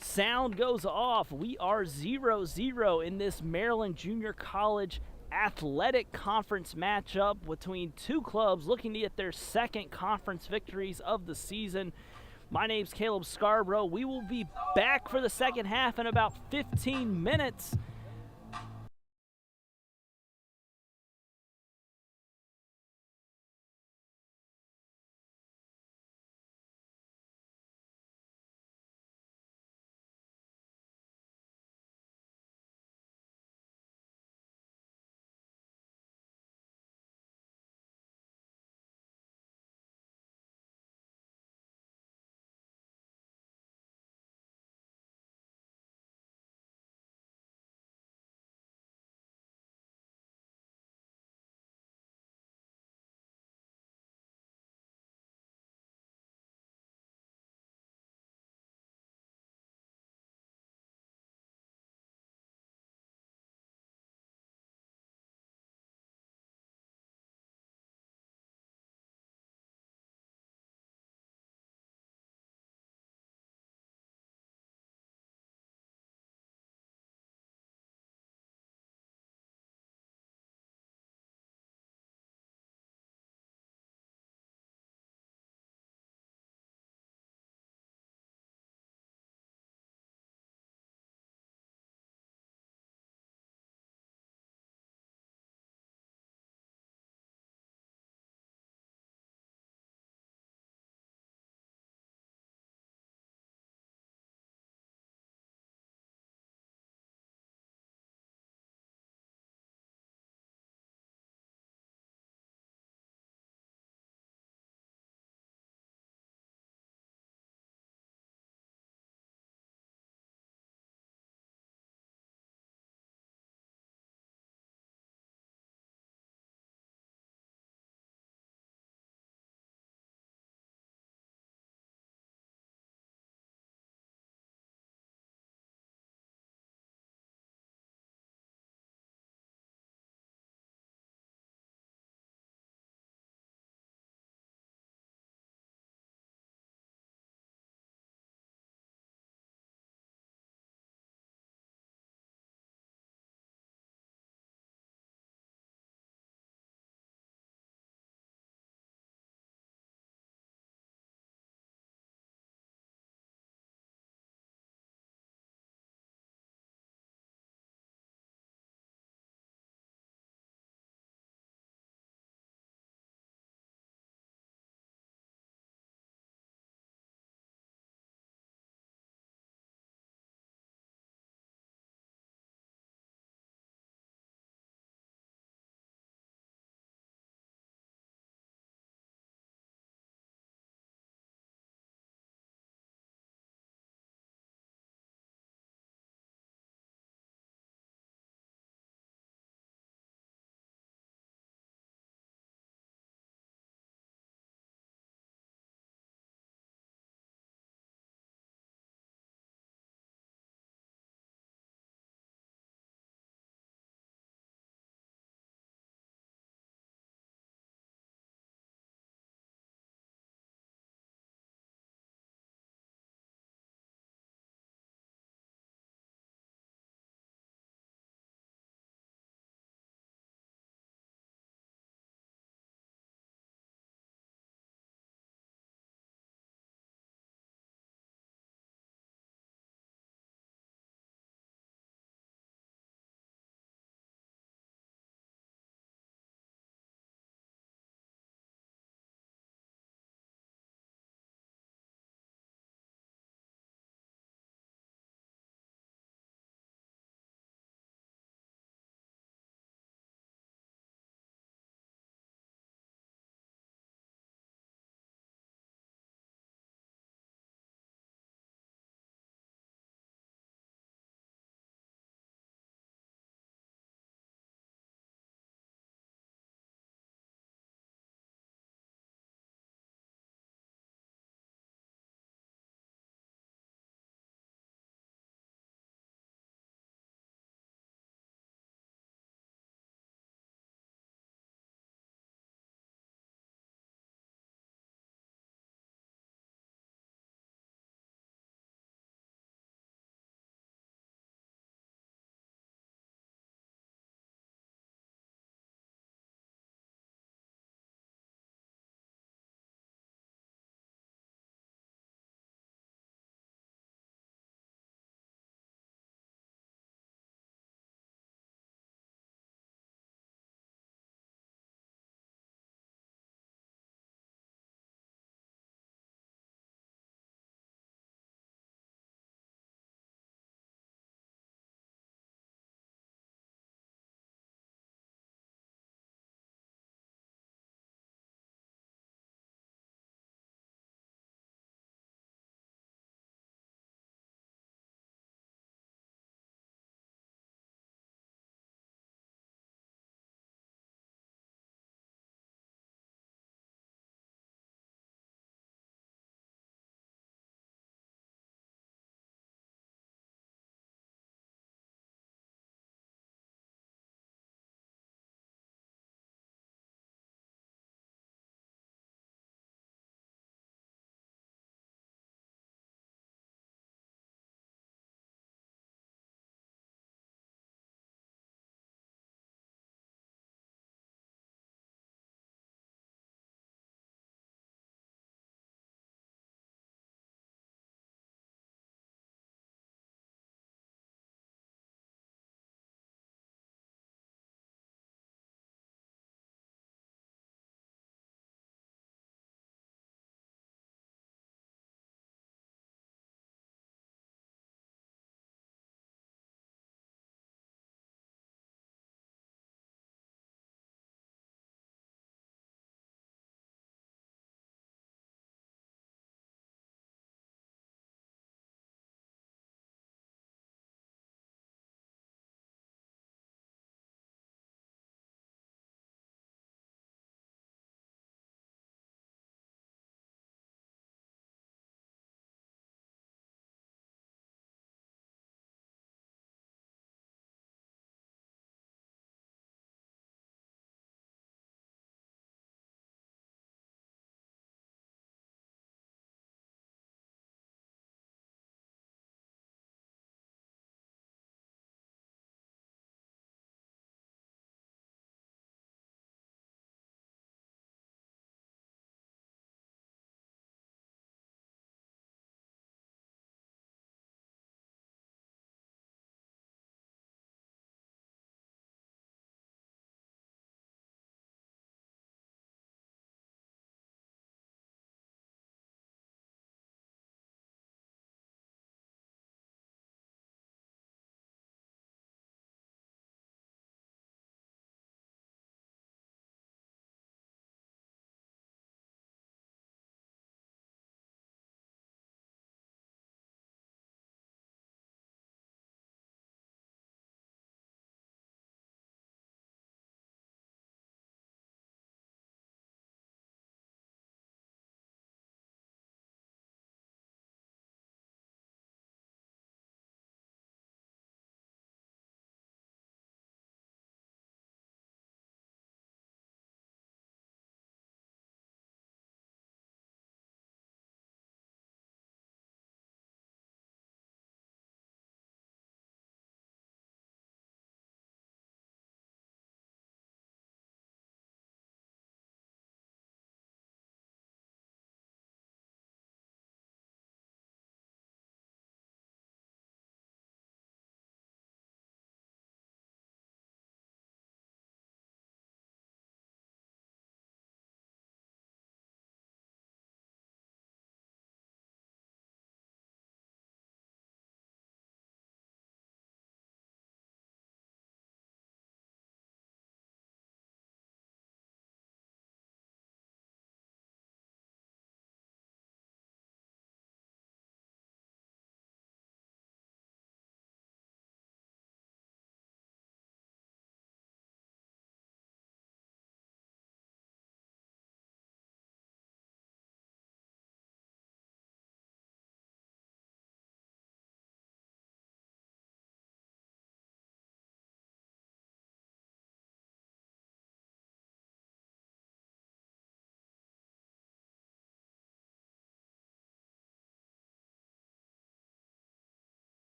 sound goes off, we are 0-0 in this Maryland Junior College Athletic Conference matchup between two clubs looking to get their second conference victories of the season. My name's Caleb Scarborough. We will be back for the second half in about 15 minutes.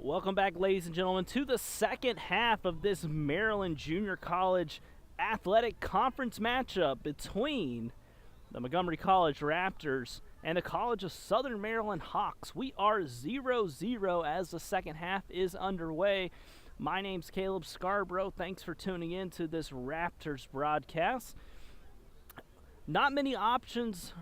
Welcome back, ladies and gentlemen, to the second half of this Maryland Junior College Athletic Conference matchup between the Montgomery College Raptors and the College of Southern Maryland Hawks. We are 0-0 as the second half is underway. My name's Caleb Scarborough. Thanks for tuning in to this Raptors broadcast. Not many options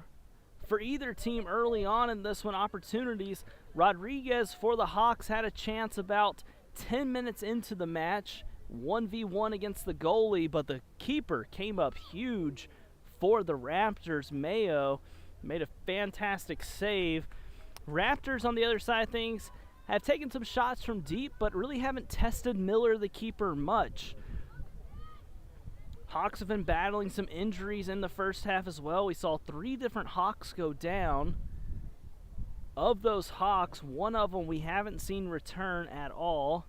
for either team early on in this one. Opportunities. Rodriguez for the Hawks had a chance about 10 minutes into the match, 1v1 against the goalie, but the keeper came up huge for the Raptors. Mayo made a fantastic save. Raptors, on the other side of things, have taken some shots from deep, but really haven't tested Miller, the keeper, much. Hawks have been battling some injuries in the first half as well. We saw 3 different Hawks go down. Of those Hawks, one of them we haven't seen return at all.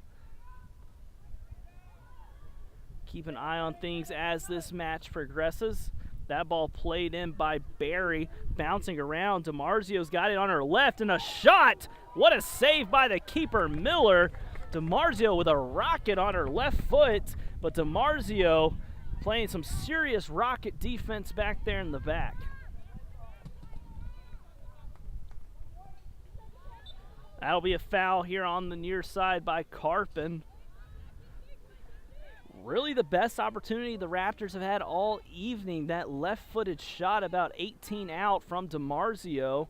Keep an eye on things as this match progresses. That ball played in by Barry, bouncing around. DiMarzio's got it on her left, and a shot! What a save by the keeper, Miller. DiMarzio with a rocket on her left foot, but DiMarzio playing some serious rocket defense back there in the back. That'll be a foul here on the near side by Carpin. Really the best opportunity the Raptors have had all evening. That left-footed shot about 18 out from DiMarzio.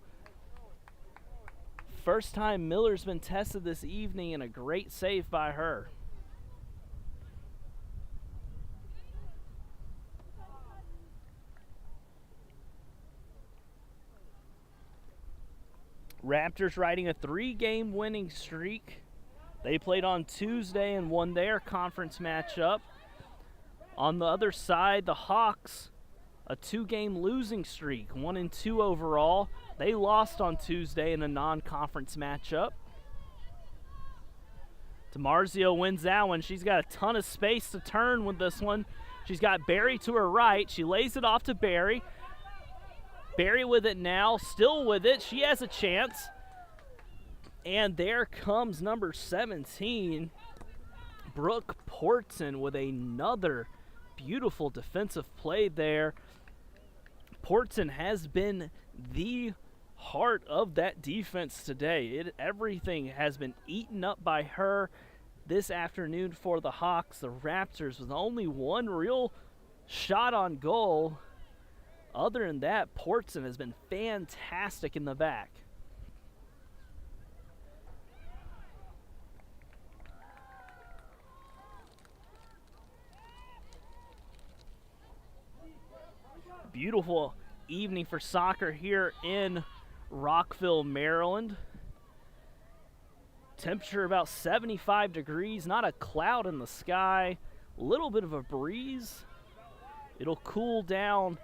First time Miller's been tested this evening, and a great save by her. Raptors riding a 3-game winning streak. They played on Tuesday and won their conference matchup. On the other side, the Hawks, a 2-game losing streak, 1-2 overall. They lost on Tuesday in a non-conference matchup. DiMarzio wins that one. She's got a ton of space to turn with this one. She's got Barry to her right. She lays it off to Barry. Barry with it now, still with it. She has a chance. And there comes number 17, Brooke Portson, with another beautiful defensive play there. Portson has been the heart of that defense today. Everything has been eaten up by her this afternoon for the Hawks. The Raptors with only one real shot on goal. Other than that, Portson has been fantastic in the back. Beautiful evening for soccer here in Rockville, Maryland. Temperature about 75 degrees, not a cloud in the sky, a little bit of a breeze. It'll cool down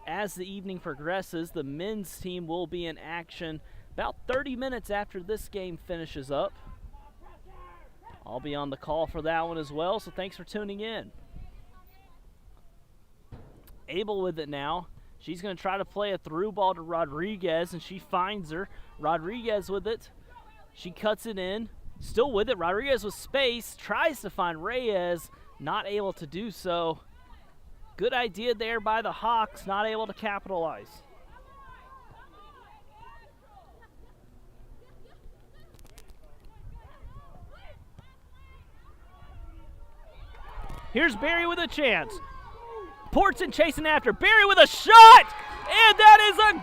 as the evening progresses. The men's team will be in action about 30 minutes after this game finishes up. I'll be on the call for that one as well, so thanks for tuning in. Abel with it now. She's going to try to play a through ball to Rodriguez, and she finds her. Rodriguez with it. She cuts it in. Still with it. Rodriguez with space. Tries to find Reyes. Not able to do so. Good idea there by the Hawks. Not able to capitalize. Here's Barry with a chance. Portson chasing after. Barry with a shot! And that is a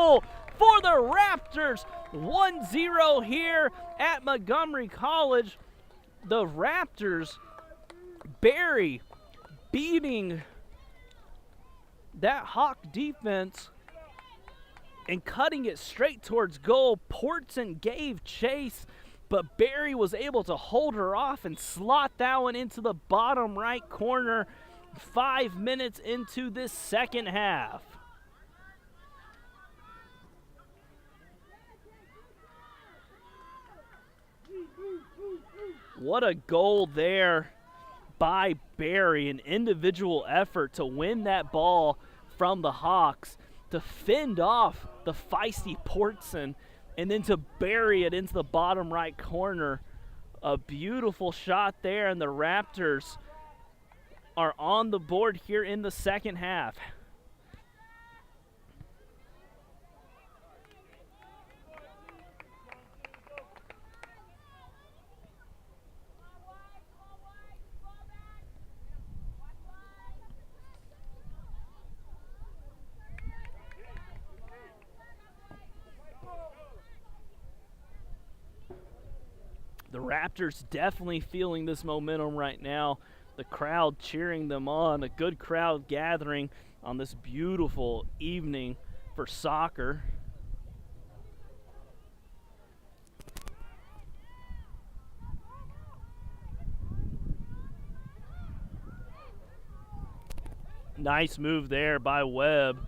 goal for the Raptors. 1-0 here at Montgomery College. The Raptors, Barry beating that Hawk defense and cutting it straight towards goal. Portson gave chase, but Barry was able to hold her off and slot that one into the bottom right corner 5 minutes into this second half. What a goal there by Barry, an individual effort to win that ball from the Hawks, to fend off the feisty Portson and then to bury it into the bottom right corner. A beautiful shot there, and the Raptors are on the board here in the second half. The Raptors definitely feeling this momentum right now. The crowd cheering them on, a good crowd gathering on this beautiful evening for soccer. Nice move there by Webb.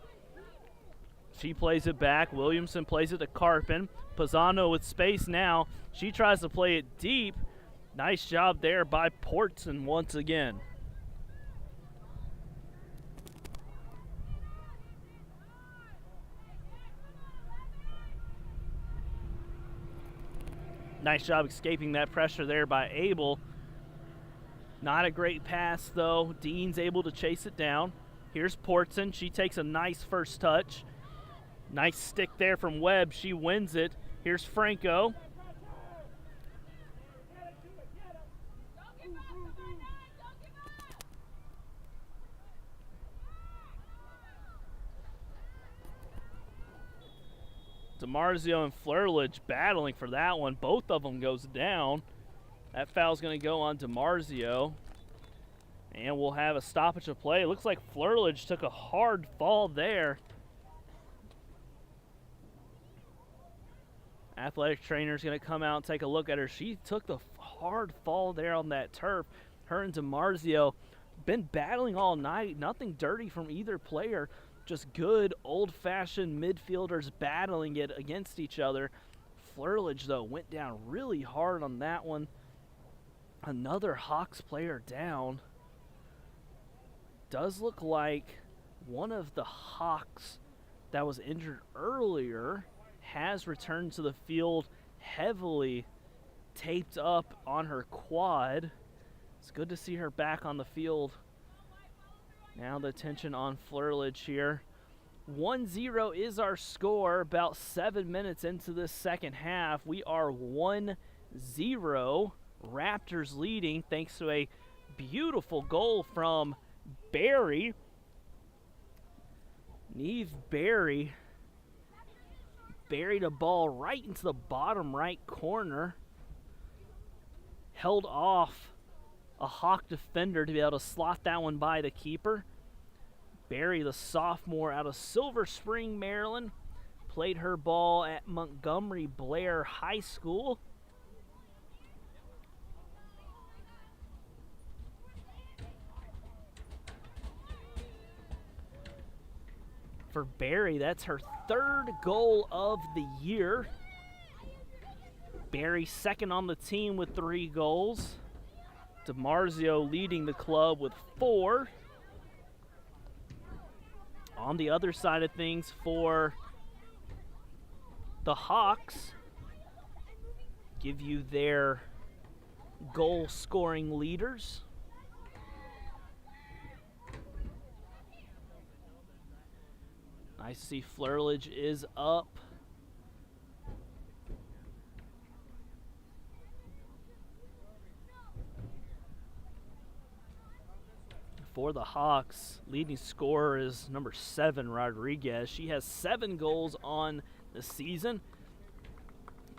She plays it back. Williamson plays it to Carpin. Pisano with space now. She tries to play it deep. Nice job there by Portson once again. Nice job escaping that pressure there by Abel. Not a great pass, though. Dean's able to chase it down. Here's Portson. She takes a nice first touch. Nice stick there from Webb. She wins it. Here's Franco. DeMarzio and Flerledge battling for that one. Both of them goes down. That foul's going to go on DeMarzio. And we'll have a stoppage of play. It looks like Flerledge took a hard fall there. Athletic trainer's going to come out and take a look at her. She took the hard fall there on that turf. Her and DeMarzio been battling all night. Nothing dirty from either player. Just good old-fashioned midfielders battling it against each other. Flerledge, though, went down really hard on that one. Another Hawks player down. Does look like one of the Hawks that was injured earlier has returned to the field, heavily taped up on her quad. It's good to see her back on the field. Now the attention on Flerledge here. 1-0 is our score. About 7 minutes into this second half, we are 1-0. Raptors leading thanks to a beautiful goal from Barry. Neve Barry buried a ball right into the bottom right corner. Held off a Hawk defender to be able to slot that one by the keeper. Barry, the sophomore out of Silver Spring, Maryland, played her ball at Montgomery Blair High School. For Barry, that's her third goal of the year. Barry second on the team with 3 goals. DeMarzio leading the club with 4. On the other side of things for the Hawks, give you their goal-scoring leaders. I see Flerledge is up. For the Hawks, leading scorer is number 7, Rodriguez. She has 7 goals on the season.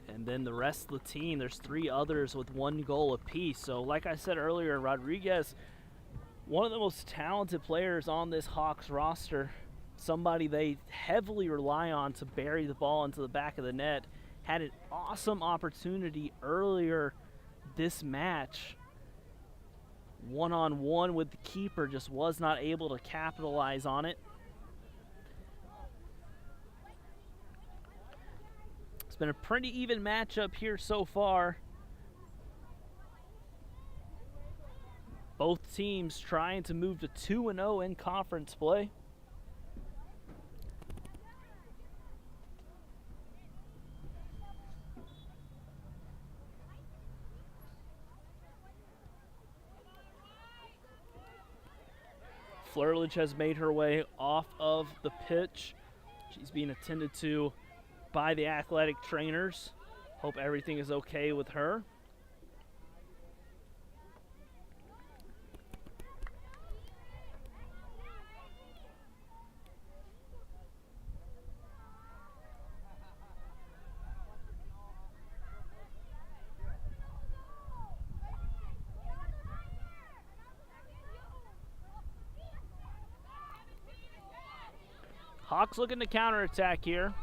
And then the rest of the team, there's 3 others with 1 goal apiece. So like I said earlier, Rodriguez, one of the most talented players on this Hawks roster. Somebody they heavily rely on to bury the ball into the back of the net. Had an awesome opportunity earlier this match. One-on-one with the keeper, just was not able to capitalize on it. It's been a pretty even matchup here so far. Both teams trying to move to 2-0 in conference play. Flurlich has made her way off of the pitch. She's being attended to by the athletic trainers. Hope everything is okay with her. Hawks looking to counterattack here.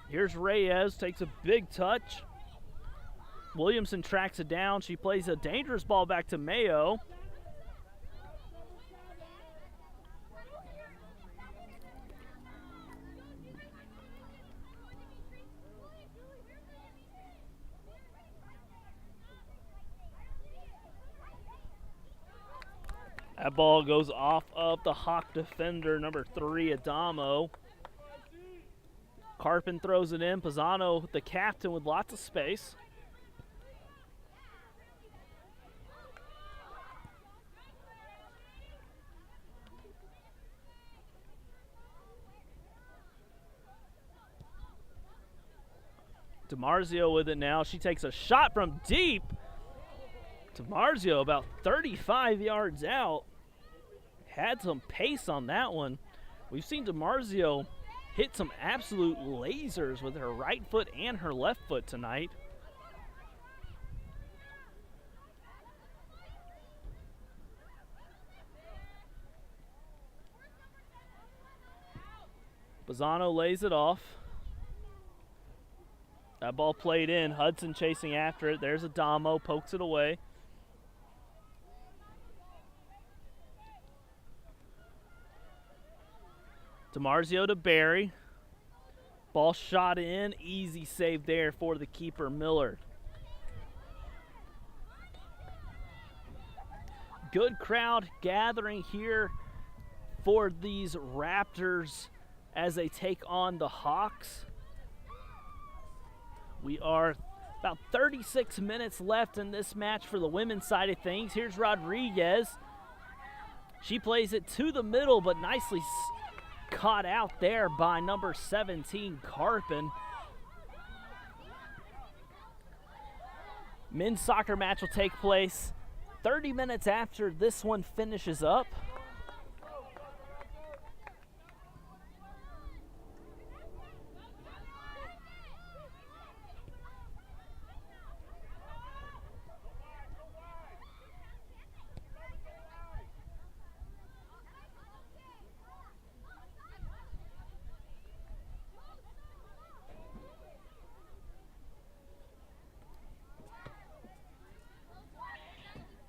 Here's Reyes, takes a big touch. Williamson tracks it down. She plays a dangerous ball back to Mayo. That ball goes off of the Hawk defender, number 3, Adamo. Carpin throws it in. Pisano, the captain, with lots of space. DiMarzio with it now. She takes a shot from deep. DiMarzio about 35 yards out. Had some pace on that one. We've seen DiMarzio hit some absolute lasers with her right foot and her left foot tonight. Pisano lays it off. That ball played in. Hudson chasing after it. There's Adamo, pokes it away. DiMarzio to Barry. Ball shot in. Easy save there for the keeper, Miller. Good crowd gathering here for these Raptors as they take on the Hawks. We are about 36 minutes left in this match for the women's side of things. Here's Rodriguez. She plays it to the middle, but nicely caught out there by number 17, Carpin. Men's soccer match will take place 30 minutes after this one finishes up.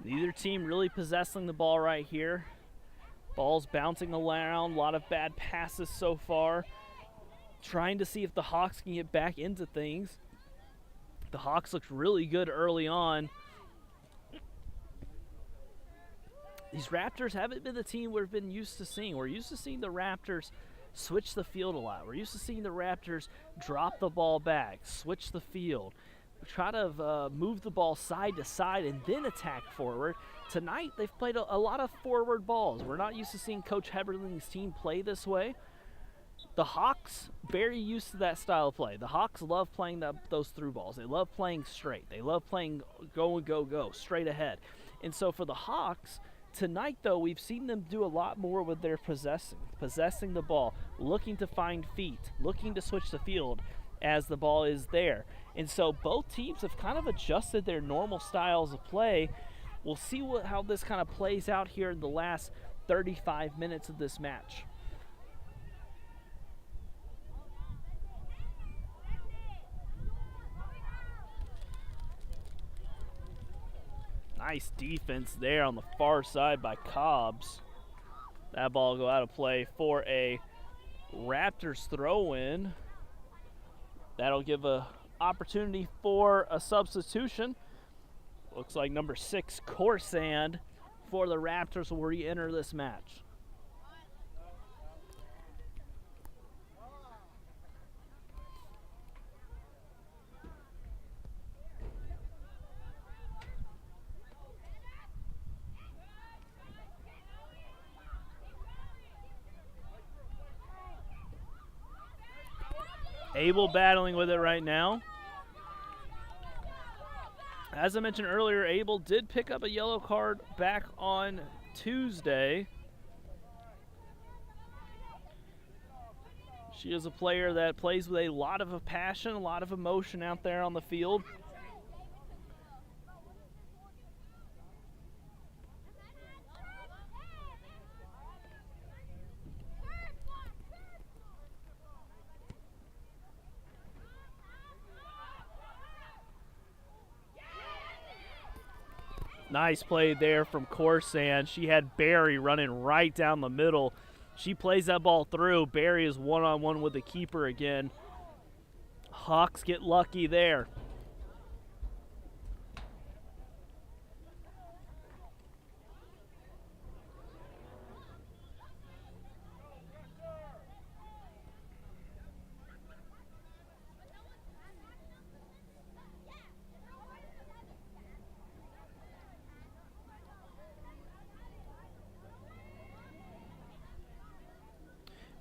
Neither team really possessing the ball right here. Ball's bouncing around, a lot of bad passes so far. Trying to see if the Hawks can get back into things. The Hawks looked really good early on. These Raptors haven't been the team we've been used to seeing. We're used to seeing the Raptors switch the field a lot. We're used to seeing the Raptors drop the ball back, switch the field, try to move the ball side to side and then attack forward. Tonight, they've played a lot of forward balls. We're not used to seeing Coach Heberling's team play this way. The Hawks, very used to that style of play. The Hawks love playing those through balls. They love playing straight. They love playing go, straight ahead. And so for the Hawks, tonight, though, we've seen them do a lot more with their possessing the ball, looking to find feet, looking to switch the field as the ball is there. And so both teams have kind of adjusted their normal styles of play. We'll see how this kind of plays out here in the last 35 minutes of this match. Nice defense there on the far side by Cobbs. That ball will go out of play for a Raptors throw-in. That'll give a opportunity for a substitution. Looks like number 6, Corsand, for the Raptors will re-enter this match. Abel battling with it right now. As I mentioned earlier, Abel did pick up a yellow card back on Tuesday. She is a player that plays with a lot of passion, a lot of emotion out there on the field. Nice play there from Corsan. She had Barry running right down the middle. She plays that ball through. Barry is one-on-one with the keeper again. Hawks get lucky there.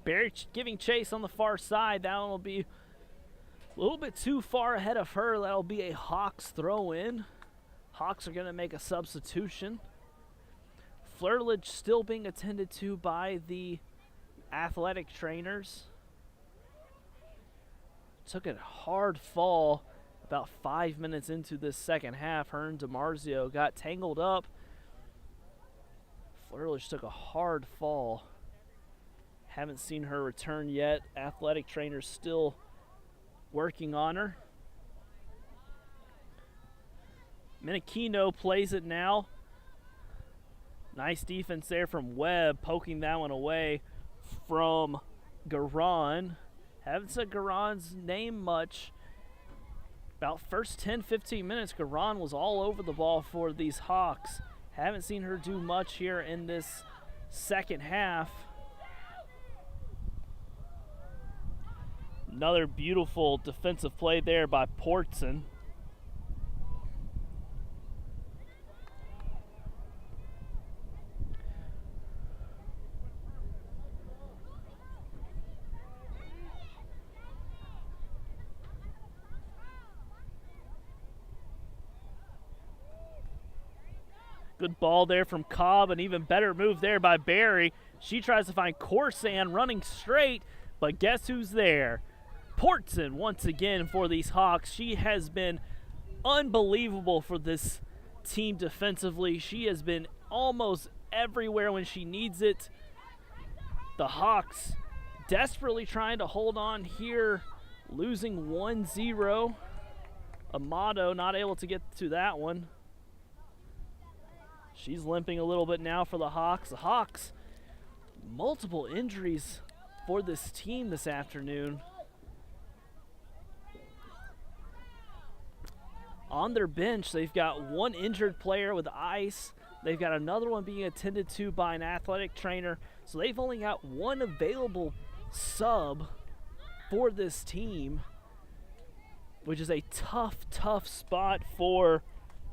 Barry giving chase on the far side. That one will be a little bit too far ahead of her. That'll be a Hawks throw in. Hawks are going to make a substitution. Flurlage still being attended to by the athletic trainers. Took a hard fall about 5 minutes into this second half. Her and DiMarzio got tangled up. Flurlage took a hard fall. Haven't seen her return yet. Athletic trainers still working on her. Menachino plays it now. Nice defense there from Webb, poking that one away from Garan. Haven't said Garan's name much. About first 10-15 minutes, Garan was all over the ball for these Hawks. Haven't seen her do much here in this second half. Another beautiful defensive play there by Portson. Good ball there from Cobb, an even better move there by Barry. She tries to find Corsan running straight, but guess who's there? Portson once again for these Hawks. She has been unbelievable for this team defensively. She has been almost everywhere when she needs it. The Hawks desperately trying to hold on here, losing 1-0. Amato not able to get to that one. She's limping a little bit now for the Hawks. The Hawks, multiple injuries for this team this afternoon. On their bench, they've got one injured player with ice. They've got another one being attended to by an athletic trainer. So they've only got one available sub for this team, which is a tough spot for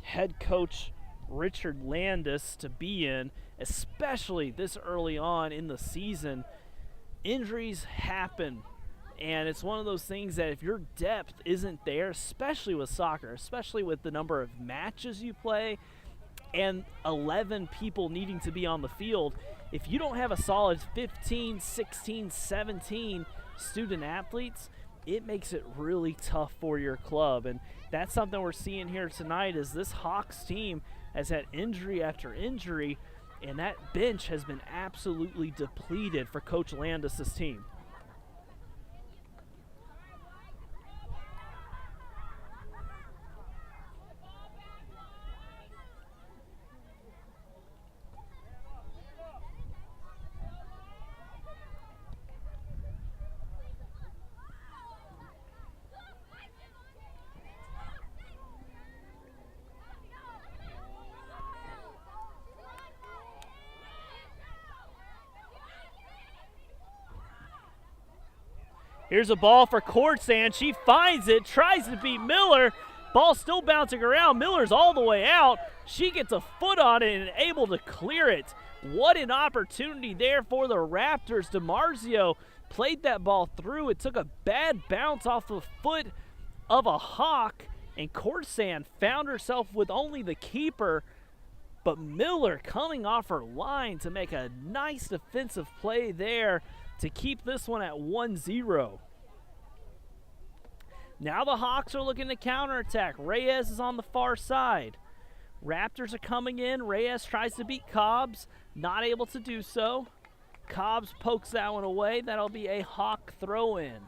head coach Richard Landis to be in, especially this early on in the season. Injuries happen. And it's one of those things that if your depth isn't there, especially with soccer, especially with the number of matches you play and 11 people needing to be on the field, if you don't have a solid 15, 16, 17 student athletes, it makes it really tough for your club. And that's something we're seeing here tonight is this Hawks team has had injury after injury, and that bench has been absolutely depleted for Coach Landis' team. Here's a ball for Corsan. She finds it, tries to beat Miller. Ball still bouncing around. Miller's all the way out. She gets a foot on it and able to clear it. What an opportunity there for the Raptors. DiMarzio played that ball through. It took a bad bounce off the foot of a Hawk, and Corsan found herself with only the keeper, but Miller coming off her line to make a nice defensive play there to keep this one at 1-0. Now the Hawks are looking to counterattack. Reyes is on the far side. Raptors are coming in. Reyes tries to beat Cobbs, not able to do so. Cobbs pokes that one away. That'll be a Hawk throw-in.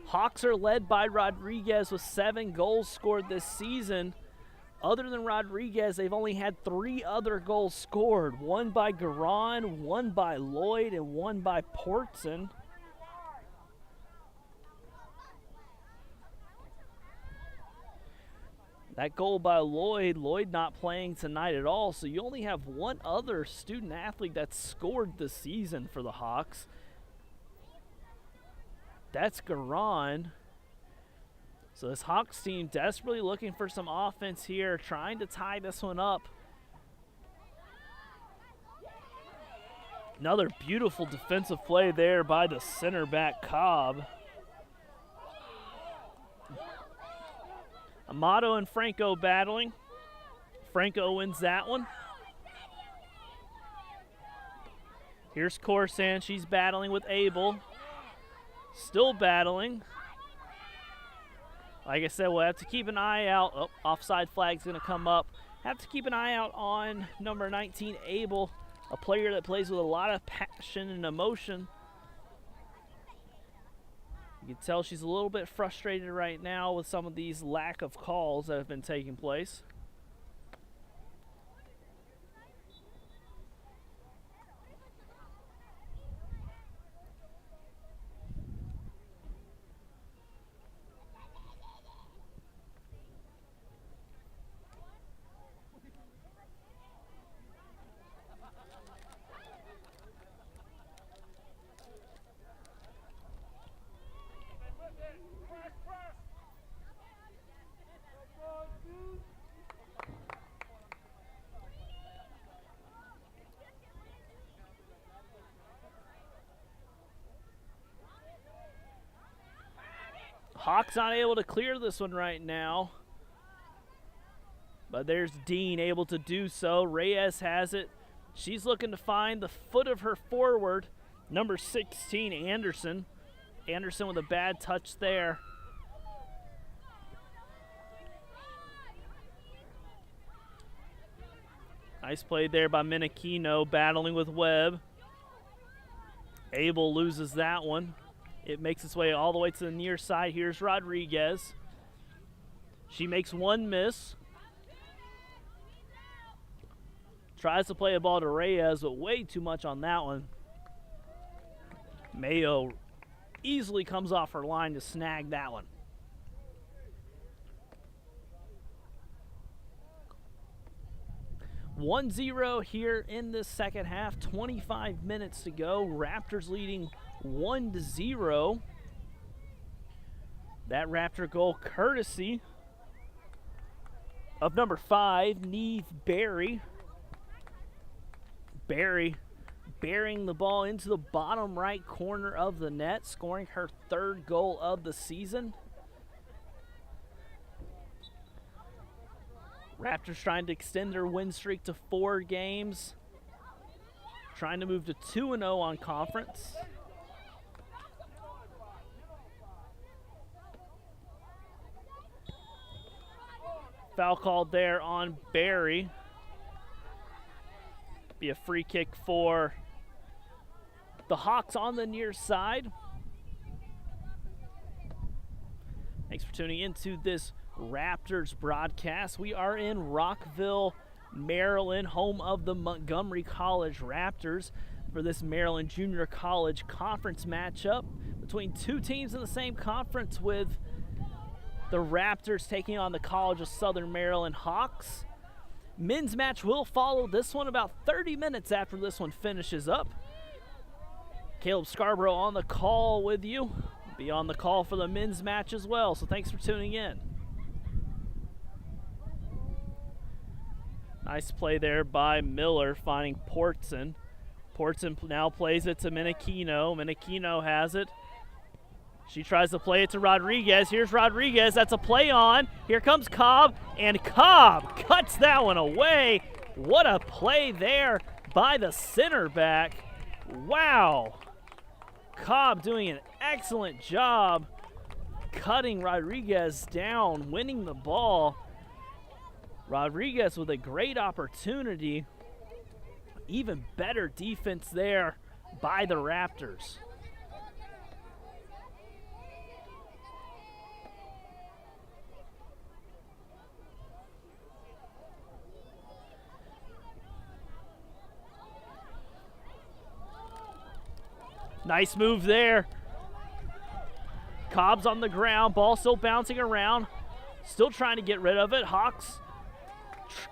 Hawks are led by Rodriguez with 7 goals scored this season. Other than Rodriguez, they've only had 3 other goals scored. One by Garan, one by Lloyd, and one by Portson. That goal by Lloyd not playing tonight at all, so you only have one other student athlete that's scored this season for the Hawks. That's Garan. So this Hawks team desperately looking for some offense here, trying to tie this one up. Another beautiful defensive play there by the center back, Cobb. Amato and Franco battling. Franco wins that one. Here's Corsan. She's battling with Abel. Still battling. Like I said, we'll have to keep an eye out. Oh, offside flag's going to come up. Have to keep an eye out on number 19, Abel, a player that plays with a lot of passion and emotion. You can tell she's a little bit frustrated right now with some of these lack of calls that have been taking place. Hawks not able to clear this one right now. But there's Dean able to do so. Reyes has it. She's looking to find the foot of her forward, number 16, Anderson. Anderson with a bad touch there. Nice play there by Menachino, battling with Webb. Abel loses that one. It makes its way all the way to the near side. Here's Rodriguez. She makes one miss. Tries to play a ball to Reyes, but way too much on that one. Mayo easily comes off her line to snag that one. (1-0) here in the second half. 25 minutes to go. Raptors leading 1-0. That Raptor goal courtesy of number 5, Neve Berry. Berry burying the ball into the bottom right corner of the net, scoring her 3rd goal of the season. Raptors trying to extend their win streak to 4 games. Trying to move to 2-0 on conference. Foul called there on Barry. Be a free kick for the Hawks on the near side. Thanks for tuning into this Raptors broadcast. We are in Rockville, Maryland, home of the Montgomery College Raptors for this Maryland Junior College Conference matchup between 2 teams in the same conference, with the Raptors taking on the College of Southern Maryland Hawks. Men's match will follow this one about 30 minutes after this one finishes up. Caleb Scarborough on the call with you. Be on the call for the men's match as well, so thanks for tuning in. Nice play there by Miller, finding Portson. Portson now plays it to Menachino. Menachino has it. She tries to play it to Rodriguez. Here's Rodriguez. That's a play on. Here comes Cobb, and Cobb cuts that one away. What a play there by the center back. Wow. Cobb doing an excellent job cutting Rodriguez down, winning the ball. Rodriguez with a great opportunity. Even better defense there by the Raptors. Nice move there. Cobb's on the ground, ball still bouncing around, still trying to get rid of it. Hawks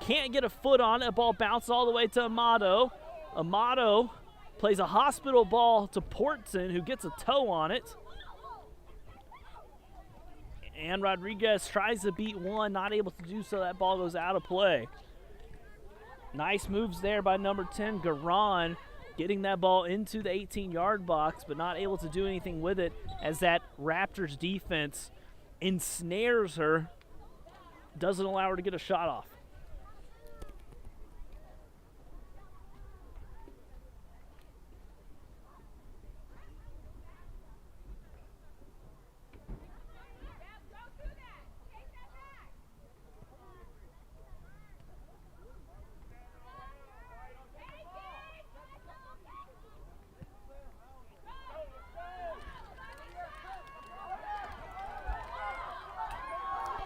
can't get a foot on it. The ball bounces all the way to Amato. Amato plays a hospital ball to Portson, who gets a toe on it. And Rodriguez tries to beat one, not able to do so. That ball goes out of play. Nice moves there by number 10, Garan, getting that ball into the 18-yard box, but not able to do anything with it as that Raptors defense ensnares her, doesn't allow her to get a shot off.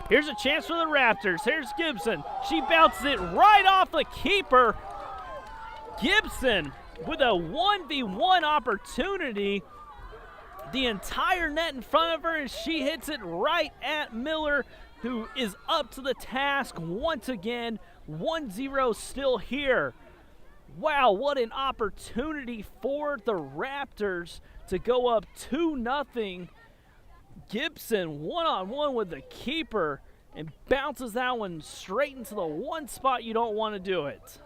Here's a chance for the Raptors. Here's Gibson. She bounces it right off the keeper. Gibson with a 1v1 opportunity. The entire net in front of her, and she hits it right at Miller, who is up to the task once again. 1-0 still here. Wow, what an opportunity for the Raptors to go up 2-0. Gibson one-on-one with the keeper and bounces that one straight into the one spot you don't want to do it.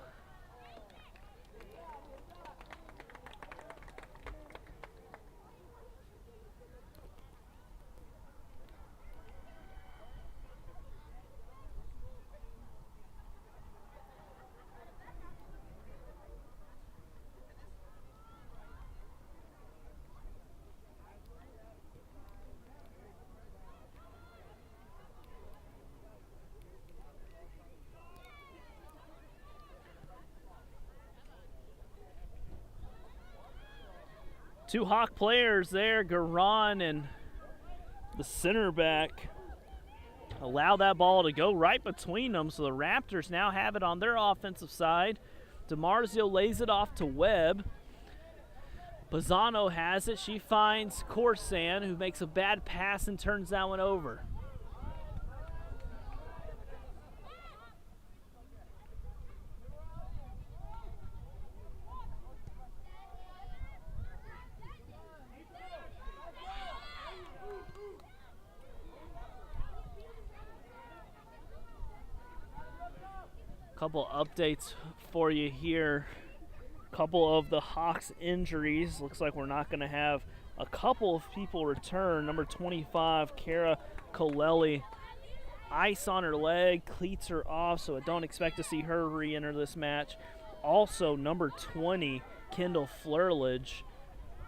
Two Hawk players there, Garan and the center back, allow that ball to go right between them, so the Raptors now have it on their offensive side. DiMarzio lays it off to Webb. Bazzano has it. She finds Corsan, who makes a bad pass and turns that one over. Couple updates for you here. Couple of the Hawks injuries. Looks like we're not going to have a couple of people return. Number 25, Kara Colelli, ice on her leg, cleats are off, so I don't expect to see her re-enter this match. Also, number 20, Kendall Flerledge,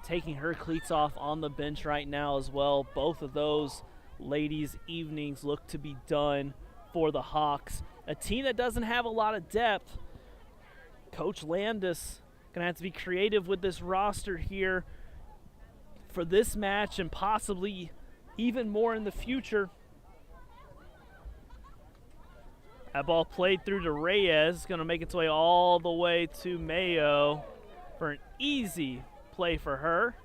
taking her cleats off on the bench right now as well. Both of those ladies' evenings look to be done for the Hawks. A team that doesn't have a lot of depth. Coach Landis going to have to be creative with this roster here for this match and possibly even more in the future. That ball played through to Reyes. Going to make its way all the way to Mayo for an easy play for her.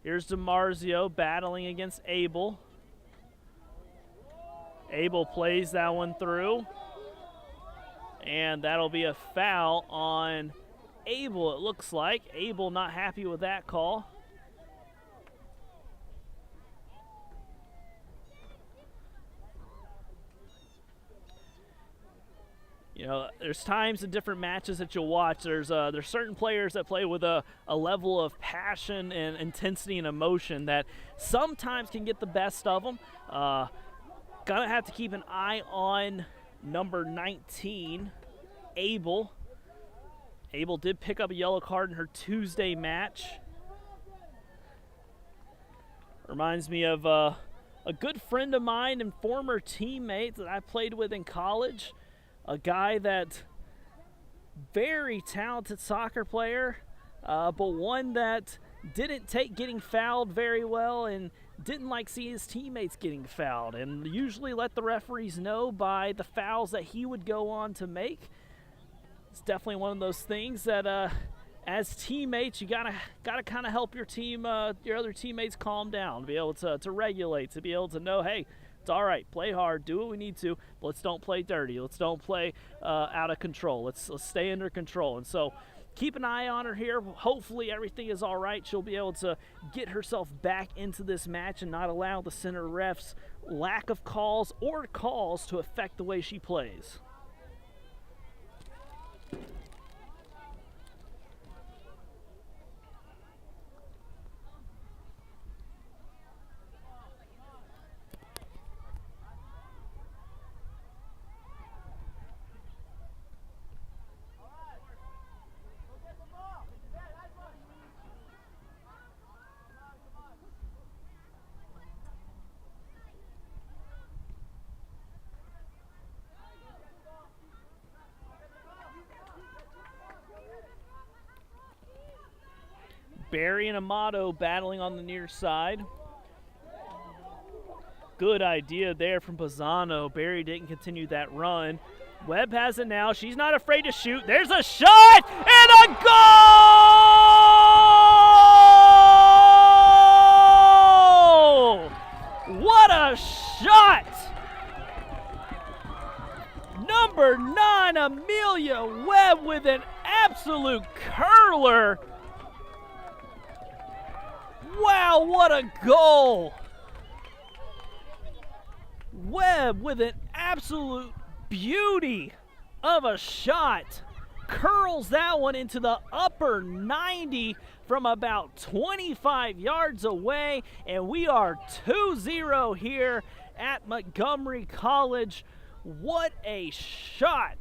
Here's DiMarzio battling against Abel. Abel plays that one through, and that'll be a foul on Abel, it looks like. Abel not happy with that call. there's times in different matches that you'll watch. There's certain players that play with a level of passion and intensity and emotion that sometimes can get the best of them. Gonna have to keep an eye on number 19, Abel. Abel did pick up a yellow card in her Tuesday match. Reminds me of a good friend of mine and former teammate that I played with in college. A guy that very talented soccer player, but one that didn't take getting fouled very well and didn't like seeing his teammates getting fouled, and usually let the referees know by the fouls that he would go on to make. It's definitely one of those things that as teammates you gotta kind of help your team, your other teammates calm down, to be able to regulate, to be able to know, hey, it's all right, play hard, do what we need to, but let's don't play dirty, let's don't play out of control, let's stay under control. And so keep an eye on her here. Hopefully everything is all right. She'll be able to get herself back into this match and not allow the center ref's lack of calls or calls to affect the way she plays. Barry and Amato battling on the near side. Good idea there from Pisano. Barry didn't continue that run. Webb has it now. She's not afraid to shoot. There's a shot and a goal! What a shot! Number 9, Amelia Webb with an absolute curler. Wow, what a goal! Webb with an absolute beauty of a shot. Curls that one into the upper 90 from about 25 yards away. And we are 2-0 here at Montgomery College. What a shot!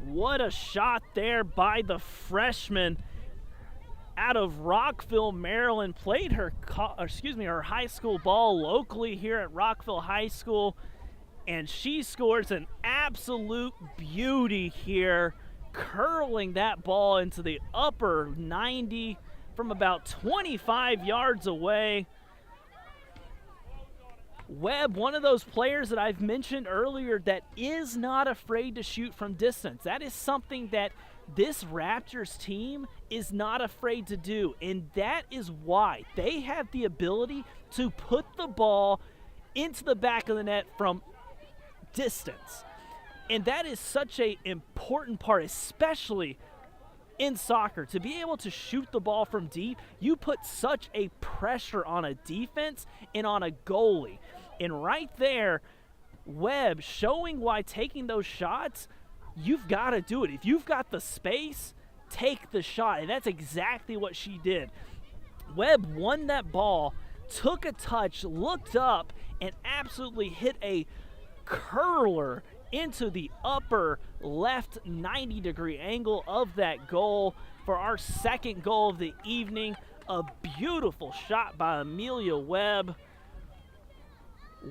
What a shot there by the freshman out of Rockville, Maryland. Played her high school ball locally here at Rockville High School, and she scores an absolute beauty here, curling that ball into the upper 90 from about 25 yards away. Webb, one of those players that I've mentioned earlier that is not afraid to shoot from distance. That is something that this Raptors team is not afraid to do, and that is why they have the ability to put the ball into the back of the net from distance. And that is such an important part, especially in soccer. To be able to shoot the ball from deep, you put such a pressure on a defense and on a goalie. And right there, Webb showing why taking those shots, you've got to do it. If you've got the space, take the shot. And that's exactly what she did. Webb won that ball, took a touch, looked up, and absolutely hit a curler into the upper left 90-degree angle of that goal for our second goal of the evening. A beautiful shot by Amelia Webb.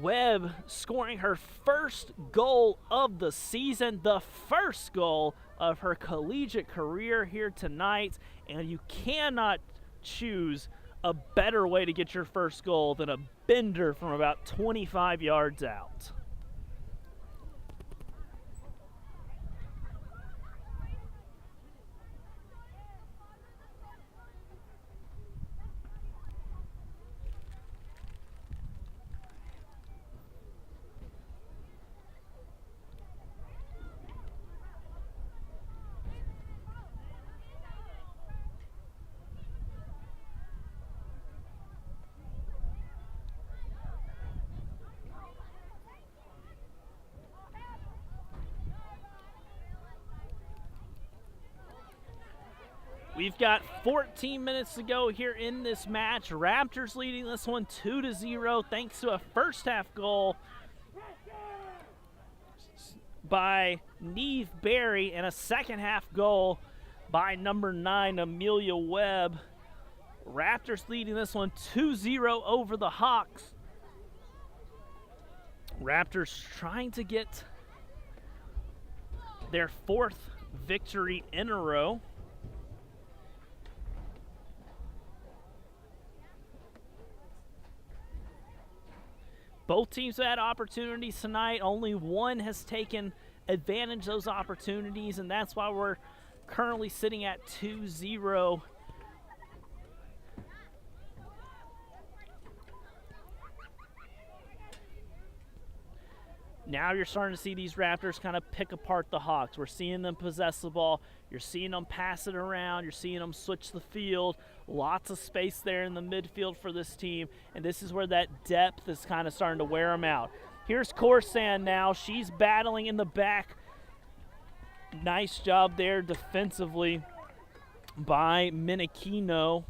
Webb scoring her first goal of the season, the first goal of her collegiate career here tonight, and you cannot choose a better way to get your first goal than a bender from about 25 yards out. We've got 14 minutes to go here in this match. Raptors leading this one 2-0 thanks to a first half goal by Neve Berry and a second half goal by number 9, Amelia Webb. Raptors leading this one 2-0 over the Hawks. Raptors trying to get their 4th victory in a row. Both teams have had opportunities tonight. Only one has taken advantage of those opportunities, and that's why we're currently sitting at 2-0. Now you're starting to see these Raptors kind of pick apart the Hawks. We're seeing them possess the ball. You're seeing them pass it around. You're seeing them switch the field. Lots of space there in the midfield for this team. And this is where that depth is kind of starting to wear them out. Here's Corsan now. She's battling in the back. Nice job there defensively by Minikino.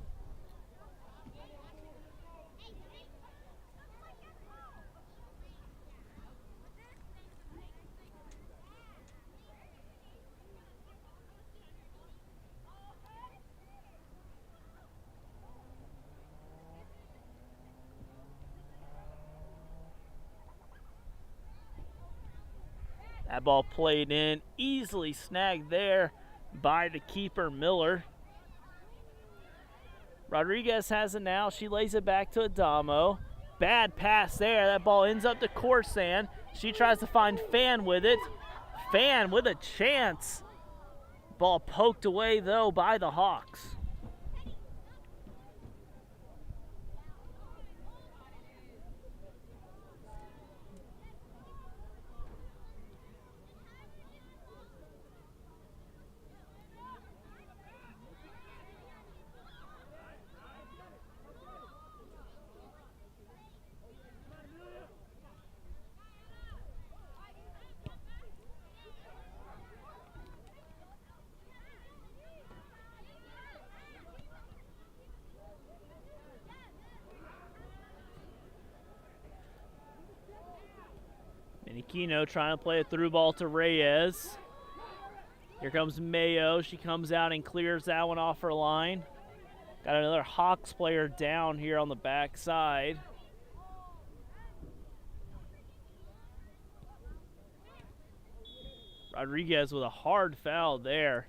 That ball played in, easily snagged there by the keeper, Miller. Rodriguez has it now. She lays it back to Adamo. Bad pass there. That ball ends up to Corsan. She tries to find Fan with it. Fan with a chance. Ball poked away, though, by the Hawks. Minikino trying to play a through ball to Reyes. Here comes Mayo. She comes out and clears that one off her line. Got another Hawks player down here on the back side. Rodriguez with a hard foul there.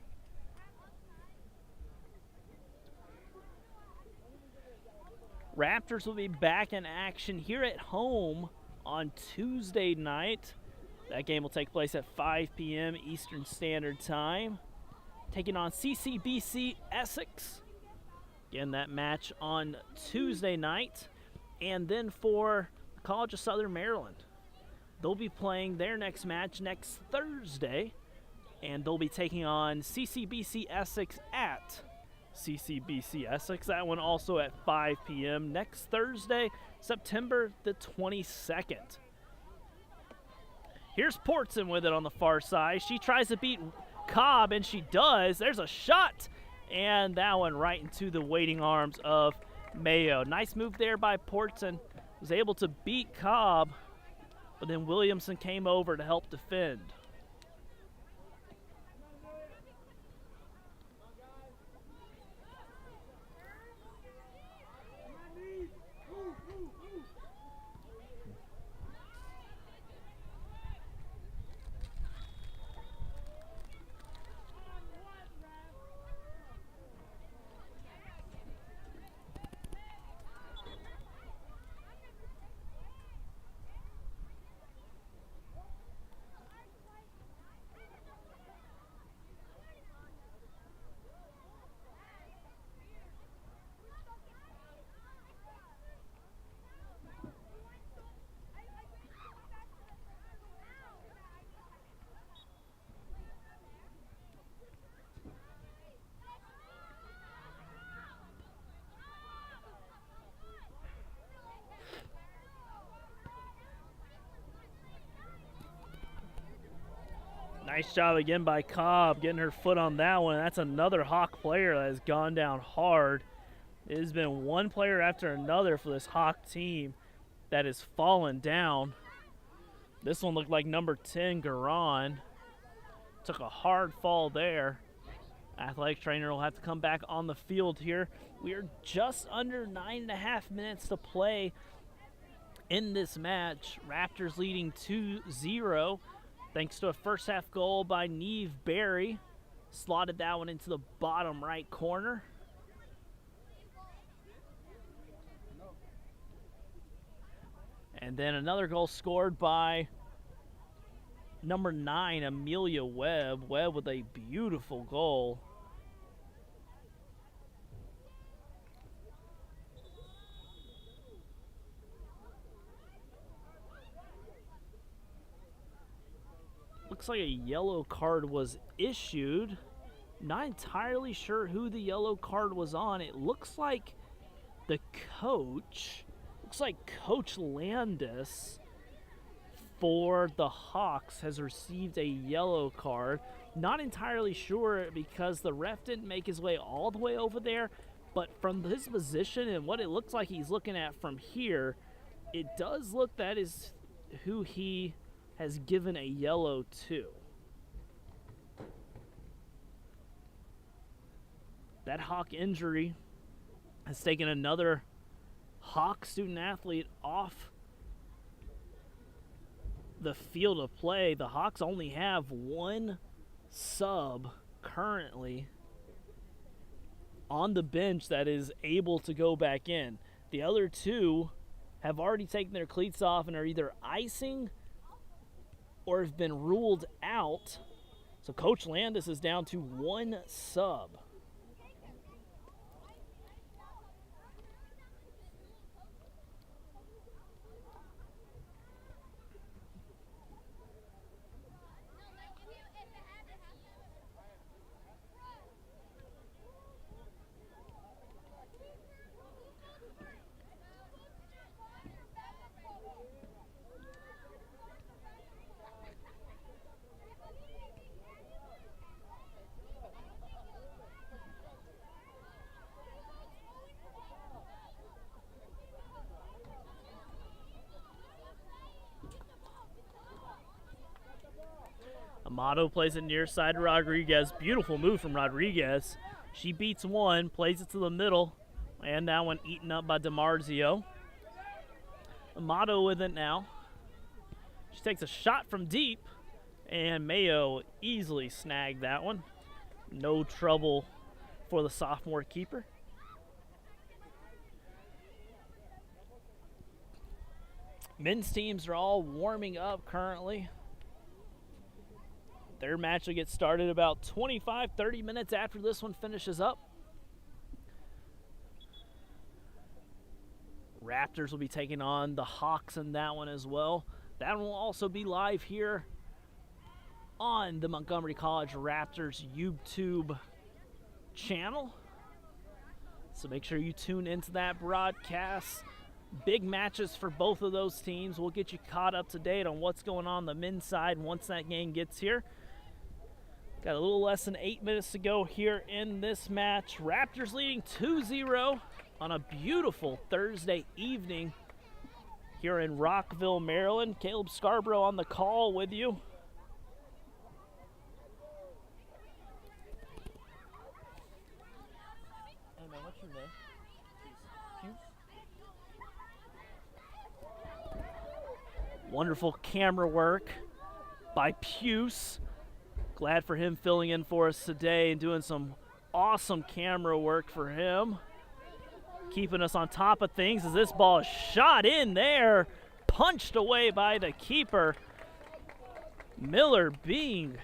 Raptors will be back in action here at home on Tuesday night. That game will take place at 5 p.m. Eastern Standard Time. Taking on CCBC Essex. Again, that match on Tuesday night. And then for College of Southern Maryland, they'll be playing their next match next Thursday. And they'll be taking on CCBC Essex at CCBC Essex. That one also at 5 p.m. next Thursday, September the 22nd. Here's Portson with it on the far side. She tries to beat Cobb, and she does. There's a shot, and that one right into the waiting arms of Mayo. Nice move there by Portson. Was able to beat Cobb, but then Williamson came over to help defend. Nice job again by Cobb getting her foot on that one. That's another Hawk player that has gone down hard. It has been one player after another for this Hawk team that has fallen down. This one looked like number 10, Garan. Took a hard fall there. Athletic trainer will have to come back on the field here. We are just under 9.5 minutes to play in this match. Raptors leading 2-0 thanks to a first half goal by Neve Berry. Slotted that one into the bottom right corner. And then another goal scored by number 9, Amelia Webb. Webb with a beautiful goal. Looks like a yellow card was issued. Not entirely sure who the yellow card was on. It looks like the coach. Looks like Coach Landis for the Hawks has received a yellow card. Not entirely sure because the ref didn't make his way all the way over there, but from his position and what it looks like he's looking at from here, it does look that is who he has given a yellow to. That Hawk injury has taken another Hawk student athlete off the field of play. The Hawks only have one sub currently on the bench that is able to go back in. The other two have already taken their cleats off and are either icing or have been ruled out. So Coach Landis is down to one sub. Amato plays it near side to Rodriguez. Beautiful move from Rodriguez. She beats one, plays it to the middle, and that one eaten up by DiMarzio. Amato with it now. She takes a shot from deep, and Mayo easily snagged that one. No trouble for the sophomore keeper. Men's teams are all warming up currently. Their match will get started about 25-30 minutes after this one finishes up. Raptors will be taking on the Hawks in that one as well. That one will also be live here on the Montgomery College Raptors YouTube channel. So make sure you tune into that broadcast. Big matches for both of those teams. We'll get you caught up to date on what's going on the men's side once that game gets here. Got a little less than 8 minutes to go here in this match. Raptors leading 2-0 on a beautiful Thursday evening here in Rockville, Maryland. Caleb Scarborough on the call with you. Hey man, what's your name? Puce? Wonderful camera work by Puce. Glad for him filling in for us today and doing some awesome camera work for him. Keeping us on top of things as this ball is shot in there, punched away by the keeper. Miller being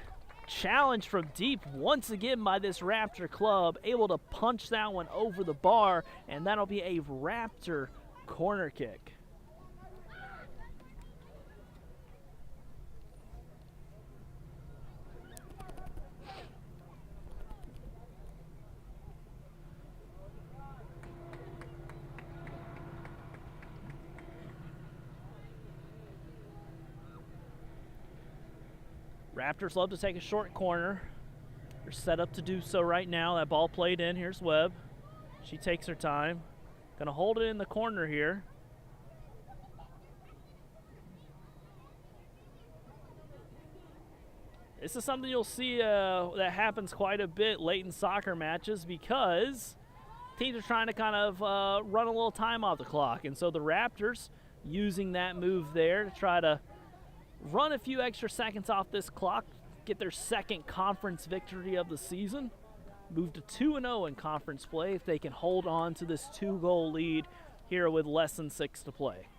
challenged from deep once again by this Raptor club, able to punch that one over the bar, and that'll be a Raptor corner kick. Raptors love to take a short corner. They're set up to do so right now. That ball played in. Here's Webb. She takes her time. Gonna hold it in the corner here. This is something you'll see that happens quite a bit late in soccer matches because teams are trying to kind of run a little time off the clock. And so the Raptors using that move there to try to run a few extra seconds off this clock, get their second conference victory of the season, move to 2-0 in conference play if they can hold on to this 2-goal lead here with less than 6 to play.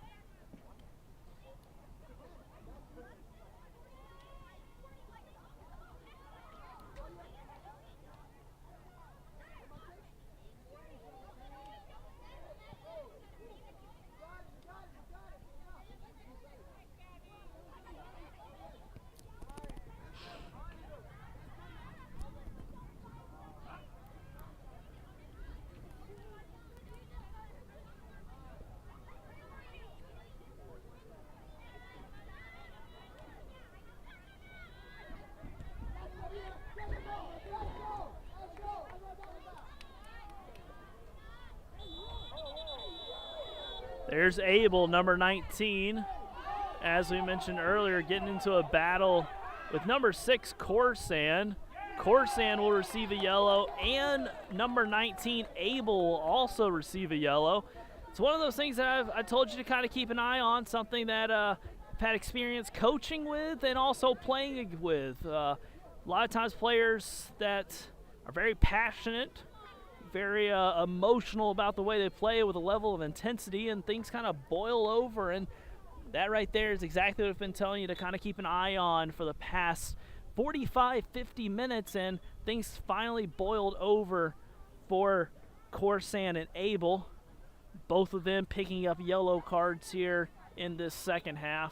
There's Abel, number 19. As we mentioned earlier, getting into a battle with number 6, Corsan. Corsan will receive a yellow, and number 19, Abel, will also receive a yellow. It's one of those things that I told you to kind of keep an eye on, something that I've had experience coaching with and also playing with. A lot of times players that are very passionate, very emotional about the way they play with a level of intensity, and things kind of boil over, and that right there is exactly what I've been telling you to kind of keep an eye on for the past 45, 50 minutes, and things finally boiled over for Corsan and Abel, both of them picking up yellow cards here in this second half.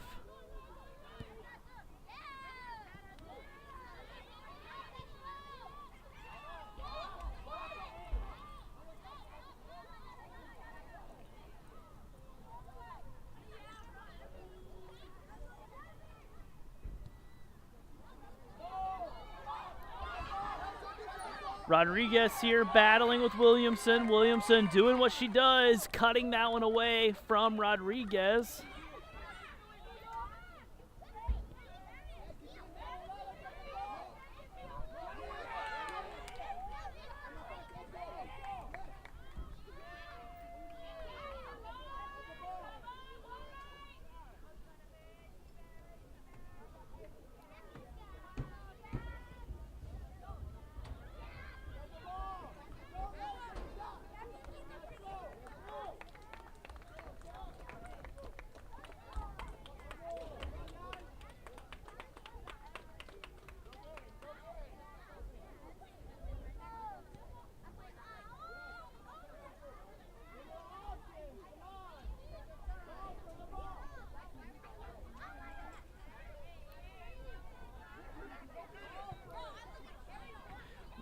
Rodriguez here battling with Williamson. Williamson doing what she does, cutting that one away from Rodriguez.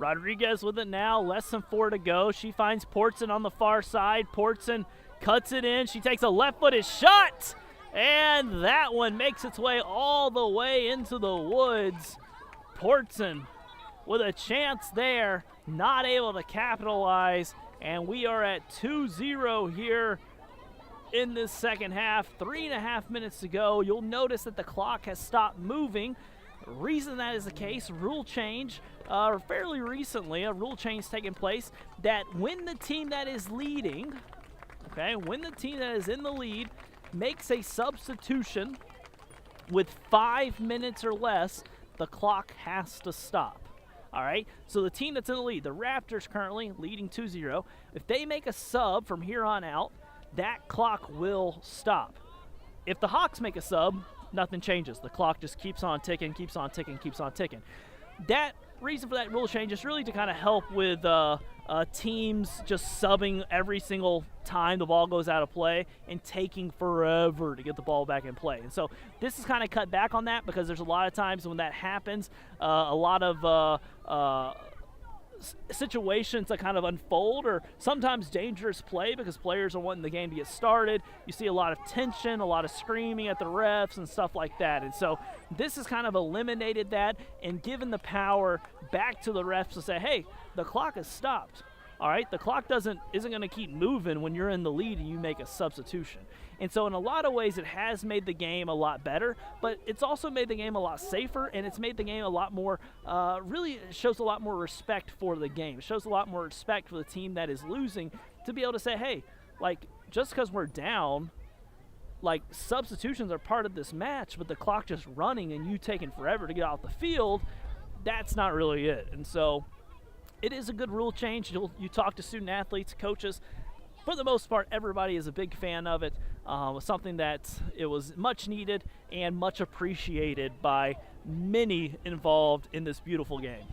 Rodriguez with it now, less than 4 to go. She finds Portson on the far side. Portson cuts it in. She takes a left-footed shot, and that one makes its way all the way into the woods. Portson with a chance there, not able to capitalize, and we are at 2-0 here in this second half. 3.5 minutes to go. You'll notice that the clock has stopped moving. The reason that is the case, rule change, fairly recently, a rule change taking place that when the team that is leading, when the team that is in the lead makes a substitution with 5 minutes or less, the clock has to stop. All right, so the team that's in the lead, the Raptors currently leading 2-0, if they make a sub from here on out, that clock will stop. If the Hawks make a sub, nothing changes. The clock just keeps on ticking, keeps on ticking, keeps on ticking. That reason for that rule change is really to kind of help with teams just subbing every single time the ball goes out of play and taking forever to get the ball back in play. And so this is kind of cut back on that because there's a lot of times when that happens, a lot of situations that kind of unfold, or sometimes dangerous play because players are wanting the game to get started. You see a lot of tension, a lot of screaming at the refs and stuff like that. And so this has kind of eliminated that and given the power back to the refs to say, hey, the clock has stopped. All right, the clock isn't going to keep moving when you're in the lead and you make a substitution. And so in a lot of ways it has made the game a lot better, but it's also made the game a lot safer, and it's made the game a lot more, really shows a lot more respect for the game. It shows a lot more respect for the team that is losing to be able to say, hey, like, just because we're down, like, substitutions are part of this match, but the clock just running and you taking forever to get off the field, that's not really it. And so it is a good rule change. You talk to student athletes, coaches. For the most part, everybody is a big fan of it. Something that it was much needed and much appreciated by many involved in this beautiful game.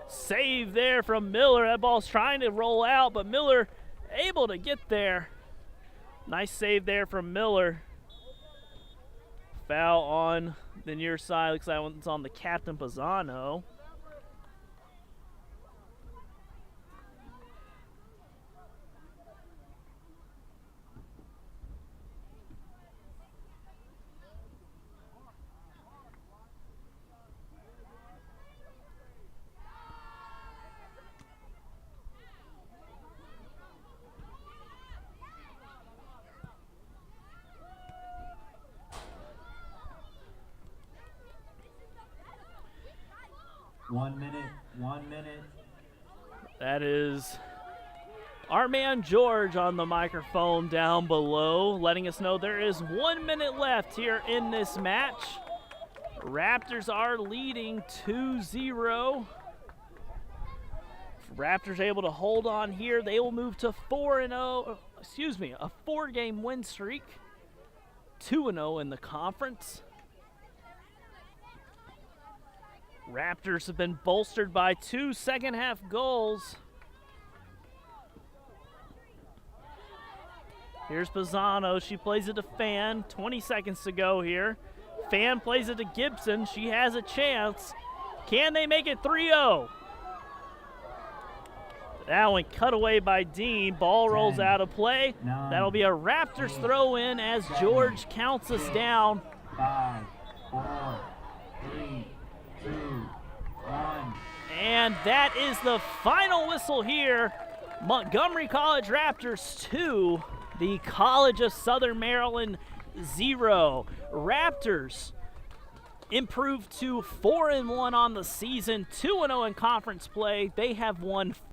Save there from Miller. That ball's trying to roll out, but Miller able to get there. Nice save there from Miller. Foul on the near side. Looks like it's on the captain, Pisano. One minute. That is our man George on the microphone down below, letting us know there is 1 minute left here in this match. Raptors are leading 2-0. If Raptors able to hold on here, they will move to 4-0. Excuse me, a 4-game win streak. 2-0 in the conference. Raptors have been bolstered by 2 second-half goals. Here's Pisano. She plays it to Fan. 20 seconds to go here. Fan plays it to Gibson. She has a chance. Can they make it 3-0? That one cut away by Dean. Ball rolls out of play. That'll be a Raptors throw-in as George counts us down. 5, 4, 3, 2, 1. And that is the final whistle here. Montgomery College Raptors 2, the College of Southern Maryland 0. Raptors improved to 4-1 on the season, 2-0 in conference play. They have won